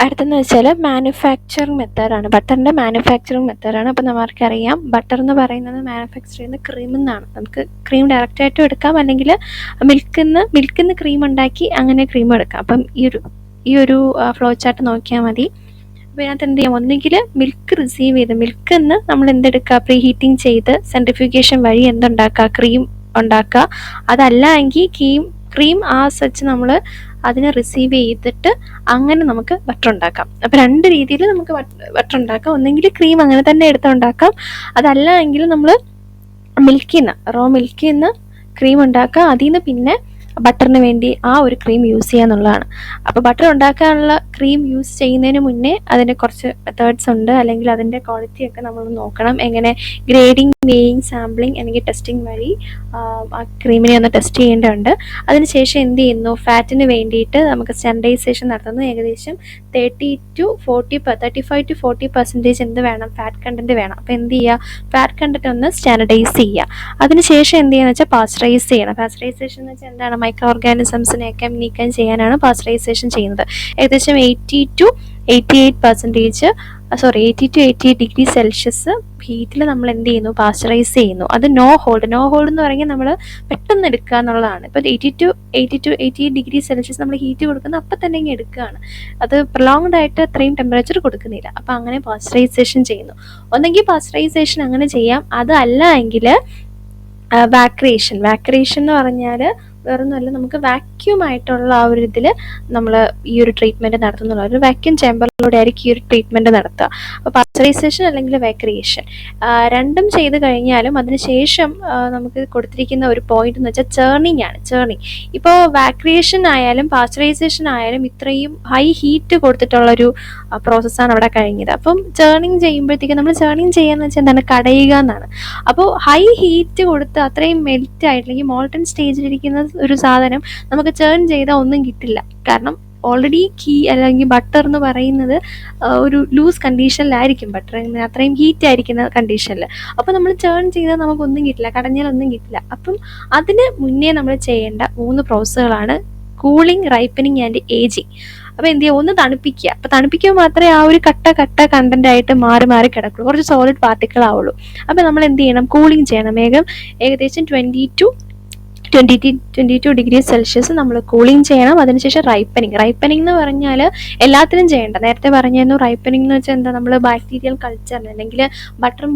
അടുത്തെന്ന് വെച്ചാൽ മാനുഫാക്ചറിങ് മെത്തേഡാണ്. ബട്ടറിൻ്റെ മാനുഫാക്ചറിങ് മെത്തേഡാണ്. അപ്പോൾ നമുക്കറിയാം ബട്ടർ എന്ന് പറയുന്നത് മാനുഫാക്ചർ ചെയ്യുന്ന ക്രീമിൽ നിന്നാണ്. നമുക്ക് ക്രീം ഡയറക്റ്റായിട്ടും എടുക്കാം, അല്ലെങ്കിൽ മിൽക്കിൽ നിന്ന് ക്രീം ഉണ്ടാക്കി അങ്ങനെ ക്രീം എടുക്കാം. അപ്പം ഈ ഒരു ഫ്ലോ ചാർട്ട് നോക്കിയാൽ മതി. അപ്പോൾ ഇതിനകത്ത് എന്ത് ചെയ്യാം, ഒന്നുകിൽ മിൽക്ക് റിസീവ് ചെയ്ത് മിൽക്കിൽ നിന്ന് നമ്മൾ എന്തെടുക്കുക, പ്രീ ഹീറ്റിംഗ് ചെയ്ത് സെൻട്രിഫ്യൂഗേഷൻ വഴി എന്തുണ്ടാക്കുക, ക്രീം ഉണ്ടാക്കുക. അതല്ല എങ്കിൽ ക്രീം ആ സച്ച് നമ്മൾ അതിനെ റിസീവ് ചെയ്തിട്ട് അങ്ങനെ നമുക്ക് ബട്ടർ ഉണ്ടാക്കാം. അപ്പോൾ രണ്ട് രീതിയിൽ നമുക്ക് ബട്ടർ ഉണ്ടാക്കാം. ഒന്നെങ്കിൽ ക്രീം അങ്ങനെ തന്നെ എടുത്തുണ്ടാക്കാം, അതല്ല എങ്കിൽ നമ്മൾ റോ മിൽക്കിൽ നിന്ന് ക്രീം ഉണ്ടാക്കുക, അതിൽ നിന്ന് പിന്നെ ബട്ടറിന് വേണ്ടി ആ ഒരു ക്രീം യൂസ് ചെയ്യുക എന്നുള്ളതാണ്. അപ്പോൾ ബട്ടർ ഉണ്ടാക്കാനുള്ള ക്രീം യൂസ് ചെയ്യുന്നതിന് മുന്നേ അതിൻ്റെ കുറച്ച് മെത്തേഡ്സ് ഉണ്ട്, അല്ലെങ്കിൽ അതിൻ്റെ ക്വാളിറ്റി ഒക്കെ നമ്മൾ നോക്കണം. എങ്ങനെ ഗ്രേഡിങ്, വെയിങ്, സാമ്പിളിങ് അല്ലെങ്കിൽ ടെസ്റ്റിംഗ് വഴി ആ ക്രീമിനെ ഒന്ന് ടെസ്റ്റ് ചെയ്യേണ്ടതുണ്ട്. അതിനുശേഷം എന്ത് ചെയ്യുന്നു, ഫാറ്റിന് വേണ്ടിയിട്ട് നമുക്ക് സ്റ്റാൻഡർഡൈസേഷൻ നടത്തുന്നു. ഏകദേശം 35 to 40% എന്ത് വേണം, ഫാറ്റ് കണ്ടന്റ് വേണം. അപ്പോൾ എന്ത് ചെയ്യുക, ഫാറ്റ് കണ്ടന്റ് ഒന്ന് സ്റ്റാൻഡർഡൈസ് ചെയ്യുക. അതിനുശേഷം എന്ത് ചെയ്യുക വെച്ചാൽ പാസ്ചറൈസ് ചെയ്യണം. പാസ്ചറൈസേഷൻ എന്ന് വെച്ചാൽ എന്താണ്, മൈക്രോ ഓർഗാനിസംസിനെയൊക്കെ നീക്കം ചെയ്യാനാണ് പാസ്ചറൈസേഷൻ ചെയ്യുന്നത്. ഏകദേശം 80 to 88 ഡിഗ്രി സെൽഷ്യസ് ഹീറ്റിൽ നമ്മൾ എന്ത് ചെയ്യുന്നു, പാസ്ചറൈസ് ചെയ്യുന്നു. അത് നോ ഹോൾഡ് എന്ന് പറയുന്നത് നമ്മൾ പെട്ടെന്ന് എടുക്കുക എന്നുള്ളതാണ്. ഇപ്പോൾ 80 to 88 ഡിഗ്രി സെൽഷ്യസ് നമ്മൾ ഹീറ്റ് കൊടുക്കുന്ന അപ്പം തന്നെ ഇങ്ങനെ എടുക്കുകയാണ്. അത് പ്രൊലോങ്ഡ് ആയിട്ട് അത്രയും ടെമ്പറേച്ചർ കൊടുക്കുന്നില്ല. അപ്പോൾ അങ്ങനെ പാസ്ചറൈസേഷൻ ചെയ്യുന്നു. ഒന്നെങ്കിൽ പാസ്ചറൈസേഷൻ അങ്ങനെ ചെയ്യാം, അതല്ല എങ്കിൽ വാക്രിയേഷൻ എന്ന് പറഞ്ഞാൽ വേറൊന്നുമല്ല, നമുക്ക് വാക്യൂം ആയിട്ടുള്ള ആ ഒരു ഇതിൽ നമ്മൾ ഈ ഒരു ട്രീറ്റ്മെൻറ്റ് നടത്തുന്നുള്ള ഒരു വാക്യൂം ചേമ്പറിലൂടെ ആയിരിക്കും ഈ ഒരു ട്രീറ്റ്മെൻറ്റ് നടത്തുക. അപ്പോൾ പാസ്ചറൈസേഷൻ അല്ലെങ്കിൽ വാക്രിയേഷൻ രണ്ടും ചെയ്ത് കഴിഞ്ഞാലും അതിനുശേഷം നമുക്ക് കൊടുത്തിരിക്കുന്ന ഒരു പോയിന്റ് എന്ന് വെച്ചാൽ ചേർണിങ് ആണ്. ഇപ്പോൾ വാക്രിയേഷൻ ആയാലും പാസ്ചറൈസേഷൻ ആയാലും ഇത്രയും ഹൈ ഹീറ്റ് കൊടുത്തിട്ടുള്ളൊരു പ്രോസസ്സാണ് അവിടെ കഴിഞ്ഞത്. അപ്പം ചേർണിങ് ചെയ്യുമ്പോഴത്തേക്കും നമ്മൾ ചേർണിങ് ചെയ്യാന്ന് വെച്ചാൽ എന്താണ്, കടയുക എന്നാണ്. അപ്പോൾ ഹൈ ഹീറ്റ് കൊടുത്ത് അത്രയും മെൽറ്റ് ആയിട്ട് അല്ലെങ്കിൽ മോൾട്ടൺ സ്റ്റേജിലിരിക്കുന്ന ഒരു സാധനം നമുക്ക് ചേൺ ചെയ്താൽ ഒന്നും കിട്ടില്ല. കാരണം ഓൾറെഡി അല്ലെങ്കിൽ ബട്ടർ എന്ന് പറയുന്നത് ഒരു ലൂസ് കണ്ടീഷനിലായിരിക്കും. ബട്ടർ അത്രയും ഹീറ്റ് ആയിരിക്കുന്ന കണ്ടീഷനിൽ. അപ്പോൾ നമ്മൾ ചേൺ ചെയ്താൽ നമുക്കൊന്നും കിട്ടില്ല, കടഞ്ഞാൽ ഒന്നും കിട്ടില്ല. അപ്പം അതിന് മുന്നേ നമ്മൾ ചെയ്യേണ്ട 3 പ്രോസസ്സുകളാണ് കൂളിംഗ്, റൈപ്പനിങ് ആൻഡ് ഏജിങ്. അപ്പോൾ എന്ത് ചെയ്യുക, ഒന്ന് തണുപ്പിക്കുക. അപ്പോൾ തണുപ്പിക്കുമ്പോൾ മാത്രമേ ആ ഒരു കട്ട കണ്ടന്റ് ആയിട്ട് മാറി കിടക്കുള്ളൂ, കുറച്ച് സോളിഡ് പാർട്ടിക്കിൾ ആവുള്ളൂ. അപ്പോൾ നമ്മൾ എന്ത് ചെയ്യണം, കൂളിംഗ് ചെയ്യണം. ഏകദേശം 22 ഡിഗ്രി സെൽഷ്യസ് നമ്മൾ കൂളിംഗ് ചെയ്യണം. അതിനുശേഷം റൈപ്പനിങ് എന്ന് പറഞ്ഞാൽ എല്ലാത്തിനും ചെയ്യേണ്ട. നേരത്തെ പറഞ്ഞിരുന്നു റൈപ്പനിങ് എന്ന് വെച്ചാൽ എന്താ, നമ്മൾ ബാക്ടീരിയൽ കൾച്ചറിന് അല്ലെങ്കിൽ ബട്ടർ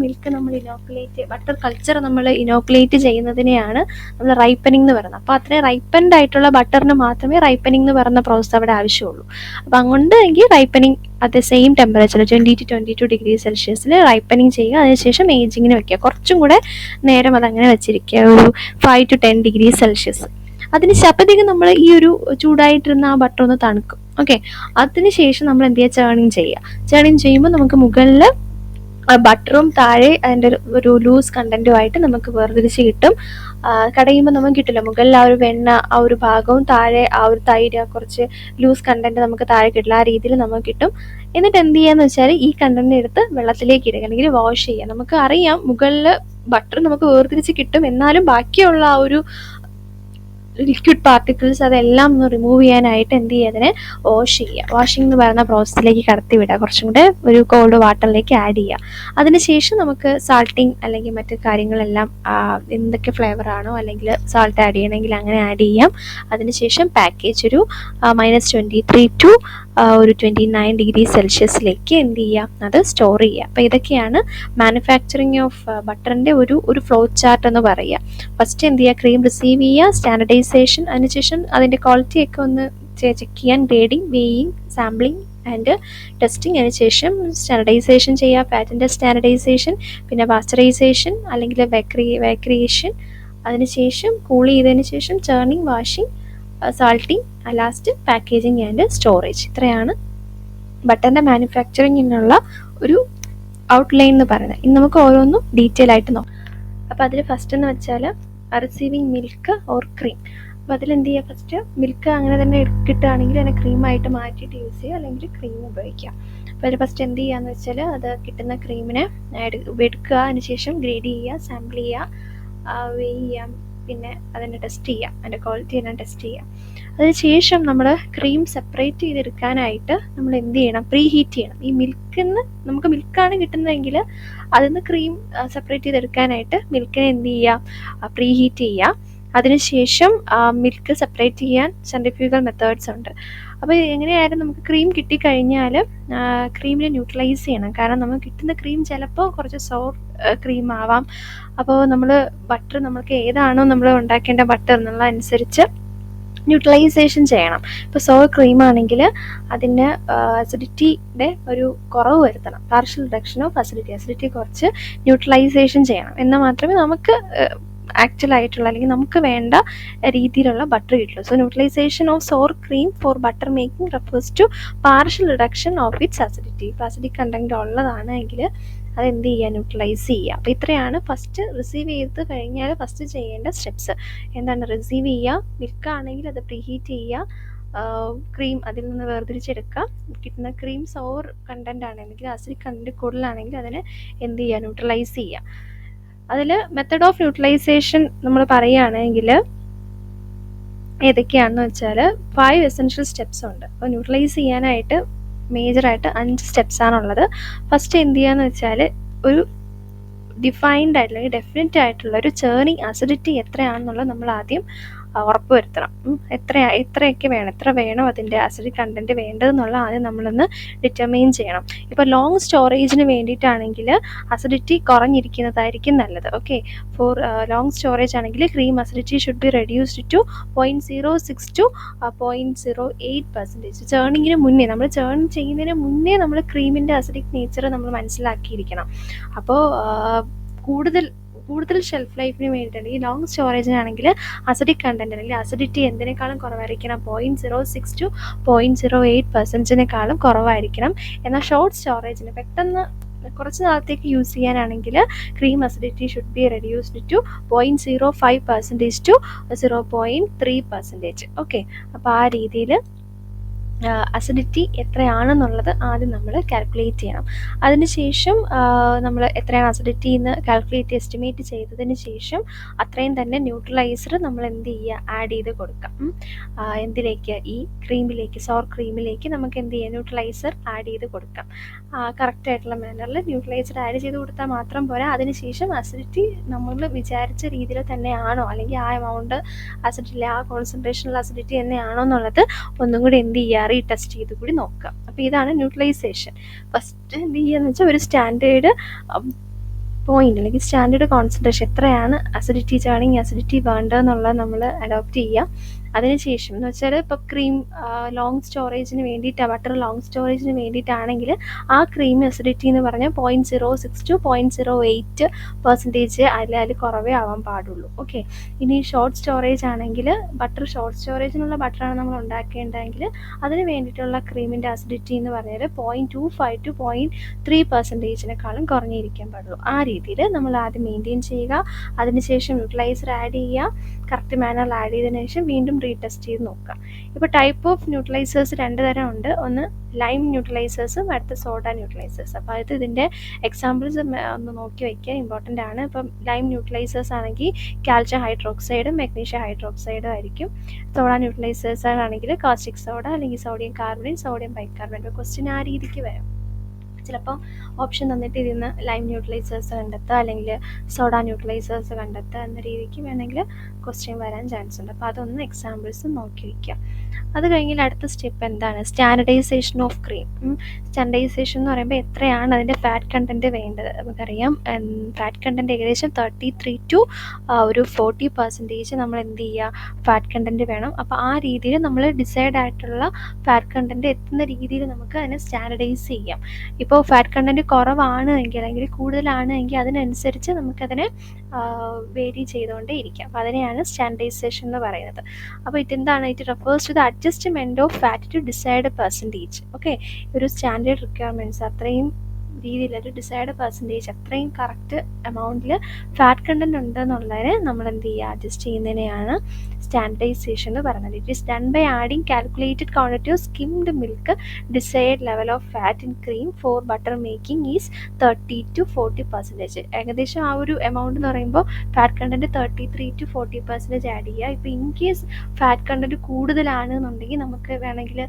കൾച്ചർ നമ്മൾ ഇനോക്കുലേറ്റ് ചെയ്യുന്നതിനെയാണ് നമ്മൾ റൈപ്പനിങ് എന്ന് പറയുന്നത്. അപ്പോൾ അത്രയും റൈപ്പൻഡ് ആയിട്ടുള്ള ബട്ടറിന് മാത്രമേ റൈപ്പനിങ് എന്ന് പറയുന്ന പ്രോസസ് അവിടെ ആവശ്യമുള്ളൂ. അപ്പോൾ അങ്ങോട്ട് എങ്കിൽ ripening at same temperature 20 to 22 degree സെൽഷ്യസിൽ റൈപ്പനിങ് ചെയ്യുക. അതിനുശേഷം ഏജിങ്ങിന് വെക്കുക. കുറച്ചും കൂടെ നേരം അതങ്ങനെ വെച്ചിരിക്കുക, ഒരു 5 to 10 ഡിഗ്രി സെൽഷ്യസ്. അപ്പോഴത്തേക്കും നമ്മൾ ഈ ഒരു ചൂടായിട്ടിരുന്ന ആ ബട്ടർ ഒന്ന് തണുക്കും. ഓക്കെ, അതിനുശേഷം നമ്മൾ എന്ത് ചെയ്യുക, ചേണിങ് ചെയ്യുമ്പോൾ നമുക്ക് മുകളിൽ ബട്ടറും താഴെ അതിൻ്റെ ഒരു ലൂസ് കണ്ടന്റുമായിട്ട് നമുക്ക് വേർതിരിച്ച് കിട്ടും. കടയുമ്പോൾ നമുക്ക് കിട്ടില്ല, മുകളിൽ ആ ഒരു വെണ്ണ ആ ഒരു ഭാഗവും താഴെ ആ ഒരു തൈര് കുറച്ച് ലൂസ് കണ്ടന്റ് നമുക്ക് താഴെ കിട്ടില്ല. ആ രീതിയിൽ നമുക്ക് കിട്ടും. എന്നിട്ട് എന്ത് ചെയ്യാന്ന് വെച്ചാൽ ഈ കണ്ടന്റ് എടുത്ത് വെള്ളത്തിലേക്ക് ഇടുക അല്ലെങ്കിൽ വാഷ് ചെയ്യുക. നമുക്ക് അറിയാം മുകളിൽ ബട്ടർ നമുക്ക് വേർതിരിച്ച് കിട്ടും, എന്നാലും ബാക്കിയുള്ള ആ ഒരു ലിക്വിഡ് പാർട്ടിക്കിൾസ് അതെല്ലാം ഒന്ന് റിമൂവ് ചെയ്യാനായിട്ട് എന്ത് ചെയ്യുക, അതിനെ വാഷിംഗ് എന്ന് പറയുന്ന പ്രോസസ്സിലേക്ക് കടത്തി വിടുക. കുറച്ചും കൂടെ ഒരു കോൾഡ് വാട്ടറിലേക്ക് ആഡ് ചെയ്യുക. അതിനുശേഷം നമുക്ക് സാൾട്ടിങ് അല്ലെങ്കിൽ മറ്റു കാര്യങ്ങളെല്ലാം എന്തൊക്കെ ഫ്ലേവർ ആണോ അല്ലെങ്കിൽ സാൾട്ട് ആഡ് ചെയ്യണമെങ്കിൽ അങ്ങനെ ആഡ് ചെയ്യാം. അതിനുശേഷം പാക്കേജ് ഒരു -23 to ഒരു 29 ഡിഗ്രി സെൽഷ്യസിലേക്ക് എന്ത് ചെയ്യാം, അത് സ്റ്റോർ ചെയ്യുക. അപ്പോൾ ഇതൊക്കെയാണ് മാനുഫാക്ചറിങ് ഓഫ് ബട്ടറിൻ്റെ ഒരു ഫ്ലോ ചാർട്ട് എന്ന് പറയുക. ഫസ്റ്റ് എന്ത് ചെയ്യുക, ക്രീം റിസീവ് ചെയ്യുക, സ്റ്റാൻഡർഡൈസേഷൻ, അതിനുശേഷം അതിൻ്റെ ക്വാളിറ്റി ഒക്കെ ഒന്ന് ചെക്ക് ചെയ്യാൻ grading, weighing, sampling and testing. അതിനുശേഷം സ്റ്റാൻഡർഡൈസേഷൻ ചെയ്യുക, ഫാറ്റിൻ്റെ സ്റ്റാൻഡർഡൈസേഷൻ, പിന്നെ പാസ്ചറൈസേഷൻ അല്ലെങ്കിൽ വാക്രിയേഷൻ, അതിനുശേഷം കൂൾ ചെയ്തതിന് ശേഷം churning, washing, salting, last packaging and storage. ഇത്രയാണ് ബട്ടറിൻ്റെ മാനുഫാക്ചറിങ്ങിനുള്ള ഒരു ഔട്ട്ലൈൻ എന്ന് പറയുന്നത്. ഇനി നമുക്ക് ഓരോന്നും ഡീറ്റെയിൽ ആയിട്ട് നോക്കാം. അപ്പോൾ അതിൽ ഫസ്റ്റ് എന്ന് വെച്ചാൽ റിസീവിങ് മിൽക്ക് ഓർ ക്രീം. അപ്പോൾ അതിലെന്ത് ചെയ്യുക, ഫസ്റ്റ് മിൽക്ക് അങ്ങനെ തന്നെ കിട്ടുകയാണെങ്കിൽ അതിനെ ക്രീമായിട്ട് മാറ്റിയിട്ട് യൂസ് ചെയ്യുക, അല്ലെങ്കിൽ ക്രീം ഉപയോഗിക്കുക. അപ്പോൾ അതിൽ ഫസ്റ്റ് എന്ത് ചെയ്യുകയെന്ന് വെച്ചാൽ അത് കിട്ടുന്ന ക്രീമിനെ എടുക്കുക, അതിനുശേഷം ഗ്രേഡ് ചെയ്യുക, സാമ്പിൾ ചെയ്യുക, വെയ് ചെയ്യാം, പിന്നെ അതിനെ ടെസ്റ്റ് ചെയ്യാം, അതിൻ്റെ ക്വാളിറ്റി എല്ലാം ടെസ്റ്റ് ചെയ്യാം. അതിനുശേഷം നമ്മൾ ക്രീം സെപ്പറേറ്റ് ചെയ്തെടുക്കാനായിട്ട് നമ്മൾ എന്ത് ചെയ്യണം, പ്രീ ഹീറ്റ് ചെയ്യണം. ഈ മിൽക്കിൽ നിന്ന് നമുക്ക് മിൽക്കാണ് കിട്ടുന്നതെങ്കിൽ അതിൽ നിന്ന് ക്രീം സെപ്പറേറ്റ് ചെയ്തെടുക്കാനായിട്ട് മിൽക്കിനെ എന്ത് ചെയ്യുക, പ്രീ ഹീറ്റ് ചെയ്യുക. അതിനുശേഷം മിൽക്ക് സെപ്പറേറ്റ് ചെയ്യാൻ സെൻട്രിഫ്യൂഗൽ മെത്തേഡ്സ് ഉണ്ട്. അപ്പോൾ എങ്ങനെയായാലും നമുക്ക് ക്രീം കിട്ടിക്കഴിഞ്ഞാൽ ക്രീമിനെ ന്യൂട്രലൈസ് ചെയ്യണം. കാരണം നമുക്ക് കിട്ടുന്ന ക്രീം ചിലപ്പോൾ കുറച്ച് സോർ ക്രീം ആവാം. അപ്പോൾ നമ്മൾ ബട്ടർ നമുക്ക് ഏതാണോ നമ്മൾ ഉണ്ടാക്കേണ്ട ബട്ടർ എന്നുള്ള അനുസരിച്ച് ന്യൂട്രലൈസേഷൻ ചെയ്യണം. ഇപ്പോൾ സോർ ക്രീം ആണെങ്കിൽ അതിന് അസിഡിറ്റിയുടെ ഒരു കുറവ് വരുത്തണം. പാർഷ്യൽ റിഡക്ഷൻ ഓഫ് അസിഡിറ്റി കുറച്ച് ന്യൂട്രലൈസേഷൻ ചെയ്യണം. എന്നാൽ മാത്രമേ നമുക്ക് ആക്ച്വൽ ആയിട്ടുള്ള അല്ലെങ്കിൽ നമുക്ക് വേണ്ട രീതിയിലുള്ള ബട്ടർ കിട്ടുള്ളൂ. So neutralisation of sour cream for butter making refers to partial reduction of its acidity. ഇപ്പോൾ അസിഡിക് കണ്ടന്റ് ഉള്ളതാണെങ്കിൽ അതെന്ത് ചെയ്യുക, ന്യൂട്രലൈസ് ചെയ്യുക. അപ്പോൾ ഇത്രയാണ് ഫസ്റ്റ് റിസീവ് ചെയ്ത് കഴിഞ്ഞാൽ ഫസ്റ്റ് ചെയ്യേണ്ട സ്റ്റെപ്സ്. എന്താണ്, റിസീവ് ചെയ്യുക, മിൽക്ക് ആണെങ്കിൽ അത് പ്രീ ഹീറ്റ് ചെയ്യുക, ക്രീം അതിൽ നിന്ന് വേർതിരിച്ചെടുക്കുക. കിട്ടുന്ന ക്രീം സോർ കണ്ടന്റ് ആണെങ്കിൽ അസിഡിക് കണ്ടന്റ് കൂടുതലാണെങ്കിൽ അതിനെ എന്ത് ചെയ്യുക, ന്യൂട്രലൈസ് ചെയ്യുക. അതിൽ മെത്തഡ് ഓഫ് ന്യൂട്രലൈസേഷൻ നമ്മൾ പറയുകയാണെങ്കിൽ ഏതൊക്കെയാണെന്ന് വെച്ചാൽ 5 എസെൻഷ്യൽ സ്റ്റെപ്സ് ഉണ്ട്. അപ്പോൾ ന്യൂട്രലൈസ് ചെയ്യാനായിട്ട് മേജറായിട്ട് 5 സ്റ്റെപ്സാണുള്ളത്. ഫസ്റ്റ് എന്ത് ചെയ്യുകയെന്ന് വെച്ചാൽ ഒരു ഡിഫൈൻഡ് ആയിട്ടുള്ള അല്ലെങ്കിൽ ഡെഫിനറ്റ് ആയിട്ടുള്ള ഒരു ചേർണിങ് അസിഡിറ്റി എത്രയാണെന്നുള്ളത് നമ്മൾ ആദ്യം ഉറപ്പ് വരുത്തണം. എത്രയൊക്കെ വേണം, എത്ര വേണം അതിൻ്റെ അസിഡിക് കണ്ടൻറ്റ് വേണ്ടതെന്നുള്ള ആദ്യം നമ്മളൊന്ന് ഡിറ്റർമൈൻ ചെയ്യണം. ഇപ്പോൾ ലോങ് സ്റ്റോറേജിന് വേണ്ടിയിട്ടാണെങ്കിൽ അസിഡിറ്റി കുറഞ്ഞിരിക്കുന്നതായിരിക്കും നല്ലത്. ഓക്കെ, ഫോർ ലോങ് സ്റ്റോറേജ് ആണെങ്കിൽ cream acidity should be reduced to 0.06 to 0.08%. ചേർണിങ്ങിന് മുന്നേ, നമ്മൾ ചേൺ ചെയ്യുന്നതിന് മുന്നേ നമ്മൾ ക്രീമിൻ്റെ അസിഡിക് നേച്ചർ നമ്മൾ മനസ്സിലാക്കിയിരിക്കണം. അപ്പോൾ കൂടുതൽ ഷെൽഫ് ലൈഫിന് വേണ്ടിയിട്ടുണ്ട്. ഈ ലോങ് സ്റ്റോറേജിനാണെങ്കിൽ അസിഡിക് കണ്ടന്റ് അല്ലെങ്കിൽ അസിഡിറ്റി എന്തിനേക്കാളും കുറവായിരിക്കണം, 0.06 to 0.08%-നേക്കാളും കുറവായിരിക്കണം. എന്നാൽ ഷോർട്ട് സ്റ്റോറേജിന് പെട്ടെന്ന് കുറച്ച് നാളത്തേക്ക് യൂസ് ചെയ്യാനാണെങ്കിൽ cream acidity should be reduced to 0.05% to 0.3%. Okay, അപ്പോൾ ആ രീതിയിൽ അസിഡിറ്റി എത്രയാണെന്നുള്ളത് ആദ്യം നമ്മൾ കാൽക്കുലേറ്റ് ചെയ്യണം. അതിനുശേഷം നമ്മൾ എത്രയാണ് അസിഡിറ്റി എന്ന് കാൽക്കുലേറ്റ് എസ്റ്റിമേറ്റ് ചെയ്തതിന് ശേഷം അത്രയും തന്നെ ന്യൂട്രലൈസർ നമ്മൾ എന്ത് ചെയ്യുക, ആഡ് ചെയ്ത് കൊടുക്കാം. എന്തിലേക്ക്, ഈ ക്രീമിലേക്ക്, സോർ ക്രീമിലേക്ക് നമുക്ക് എന്ത് ചെയ്യാം, ന്യൂട്രലൈസർ ആഡ് ചെയ്ത് കൊടുക്കാം. കറക്റ്റായിട്ടുള്ള മാനറിൽ ന്യൂട്രലൈസർ ആഡ് ചെയ്ത് കൊടുത്താൽ മാത്രം പോരാ, അതിനുശേഷം അസിഡിറ്റി നമ്മൾ വിചാരിച്ച രീതിയിൽ തന്നെയാണോ അല്ലെങ്കിൽ ആ എമൗണ്ട് അസിഡിറ്റി, ആ കോൺസെൻട്രേഷനുള്ള അസിഡിറ്റി തന്നെയാണോ എന്നുള്ളത് ഒന്നും കൂടി എന്ത് ചെയ്യുക, ടെസ്റ്റ് ചെയ്ത് കൂടി നോക്കാം. അപ്പോൾ ഇതാണ് ന്യൂട്രലൈസേഷൻ. ഫസ്റ്റ് എന്ത് ചെയ്യുകയെന്ന് വെച്ചാൽ ഒരു സ്റ്റാൻഡേർഡ് പോയിന്റ് അല്ലെങ്കിൽ സ്റ്റാൻഡേർഡ് കോൺസെൻട്രേഷൻ എത്രയാണ് അസിഡിറ്റി, ചേർണിങ് അസിഡിറ്റി വേണ്ടതെന്നുള്ളത് നമ്മൾ അഡോപ്റ്റ് ചെയ്യുക. അതിനുശേഷം എന്ന് വെച്ചാൽ ഇപ്പോൾ ക്രീം ലോങ് സ്റ്റോറേജിന് വേണ്ടിയിട്ടാണ്, ബട്ടർ ലോങ് സ്റ്റോറേജിന് വേണ്ടിയിട്ടാണെങ്കിൽ ആ ക്രീം അസിഡിറ്റി എന്ന് പറഞ്ഞാൽ 0.06 to 0.08% അതിൽ കുറവേ ആവാൻ പാടുള്ളൂ. ഓക്കെ, ഇനി ഷോർട്ട് സ്റ്റോറേജ് ആണെങ്കിൽ ബട്ടർ, ഷോർട്ട് സ്റ്റോറേജിനുള്ള ബട്ടറാണ് നമ്മൾ ഉണ്ടാക്കേണ്ടതെങ്കിൽ അതിന് വേണ്ടിയിട്ടുള്ള ക്രീമിൻ്റെ അസിഡിറ്റി എന്ന് പറഞ്ഞാൽ 0.25 to 0.3%-നേക്കാളും കുറഞ്ഞിരിക്കാൻ പാടുള്ളൂ. ആ രീതിയിൽ നമ്മൾ ആദ്യം മെയിൻറ്റെയിൻ ചെയ്യുക. അതിനുശേഷം ന്യൂട്രലൈസർ ആഡ് ചെയ്യുക. കറക്റ്റ് മാനറിൽ ആഡ് ചെയ്തതിനു ശേഷം വീണ്ടും റീടെസ്റ്റ് ചെയ്ത് നോക്കുക. ഇപ്പോൾ ടൈപ്പ് ഓഫ് ന്യൂട്രലൈസേഴ്സ് 2 തരം ഉണ്ട്. ഒന്ന് ലൈം ന്യൂട്രലൈസേഴ്സും അടുത്ത സോഡ ന്യൂട്രലൈസേഴ്സ്. അപ്പോൾ അത് ഇതിൻ്റെ എക്സാമ്പിൾസ് ഒന്ന് നോക്കി വയ്ക്കുക, ഇമ്പോർട്ടൻ്റ് ആണ്. ഇപ്പം ലൈം ന്യൂട്രലൈസേഴ്സ് ആണെങ്കിൽ കാൽഷ്യം ഹൈഡ്രോക്സൈഡും മെഗ്നീഷ്യം ഹൈഡ്രോക്സൈഡും ആയിരിക്കും. സോഡ ന്യൂട്രലൈസേഴ്സ് ആണെങ്കിൽ കാസ്റ്റിക് സോഡ അല്ലെങ്കിൽ sodium carbonate, sodium bicarbonate. Question ആ രീതിക്ക് വരും. ചിലപ്പോൾ ഓപ്ഷൻ തന്നിട്ട് ഇതിൽ നിന്ന് ലൈം ന്യൂട്രലൈസേഴ്സ് കണ്ടെത്തുക അല്ലെങ്കിൽ സോഡ ന്യൂട്രലൈസേഴ്സ് കണ്ടെത്തുക എന്ന രീതിക്ക് വേണമെങ്കിൽ ക്വസ്റ്റ്യൻ വരാൻ ചാൻസ് ഉണ്ട്. അപ്പോൾ അതൊന്ന് എക്സാമ്പിൾസ് നോക്കി വയ്ക്കുക. അത് കഴിഞ്ഞാൽ അടുത്ത സ്റ്റെപ്പ് എന്താണ്, സ്റ്റാൻഡർഡൈസേഷൻ ഓഫ് ക്രീം. സ്റ്റാൻഡർഡൈസേഷൻ എന്ന് പറയുമ്പോൾ എത്രയാണ് അതിൻ്റെ ഫാറ്റ് കണ്ടൻറ്റ് വേണ്ടത്. നമുക്കറിയാം ഫാറ്റ് കണ്ടൻറ്റ് ഏകദേശം 33 to 40% നമ്മൾ എന്ത് ചെയ്യുക, ഫാറ്റ് കണ്ടൻറ്റ് വേണം. അപ്പോൾ ആ രീതിയിൽ നമ്മൾ ഡിസൈഡ് ആയിട്ടുള്ള ഫാറ്റ് കണ്ടൻറ്റ് എത്തുന്ന രീതിയിൽ നമുക്ക് അതിനെ സ്റ്റാൻഡർഡൈസ് ചെയ്യാം. ഇപ്പോൾ ഫാറ്റ് കണ്ടൻറ്റ് കുറവാണ് എങ്കിൽ അല്ലെങ്കിൽ കൂടുതലാണ് എങ്കിൽ അതിനനുസരിച്ച് നമുക്കതിനെ വേരി ചെയ്തുകൊണ്ടേ ഇരിക്കാം. അപ്പോൾ അതിനെയാണ് സ്റ്റാൻഡർഡൈസേഷൻ എന്ന് പറയുന്നത്. അപ്പോൾ ഇതെന്താണ്, it refers to the adjustment of fat to desired percentage. Okay, ഒരു സ്റ്റാൻഡേർഡ് റിക്വയർമെൻറ്റ്സ് അത്രയും രീതിയിലൊരു ഡിസൈഡ് പെർസെൻറ്റേജ് അത്രയും കറക്റ്റ് എമൗണ്ടിൽ ഫാറ്റ് കണ്ടൻറ്റ് ഉണ്ടെന്നുള്ളതിനെ നമ്മൾ എന്ത് ചെയ്യുക, അഡ്ജസ്റ്റ് ചെയ്യുന്നതിനെയാണ് സ്റ്റാൻഡർഡൈസേഷൻ എന്ന് പറയുന്നത്. It is done by adding calculated quantity of skimmed milk desired level of fat in cream for butter making is 30 to 40%. ഏകദേശം ആ ഒരു എമൗണ്ട് എന്ന് പറയുമ്പോൾ ഫാറ്റ് കണ്ടൻറ്റ് 33 to 40% ആഡ് ചെയ്യുക. ഇപ്പോൾ ഇൻ കേസ് ഫാറ്റ് കണ്ടൻറ്റ് കൂടുതലാണെന്നുണ്ടെങ്കിൽ നമുക്ക് വേണമെങ്കിൽ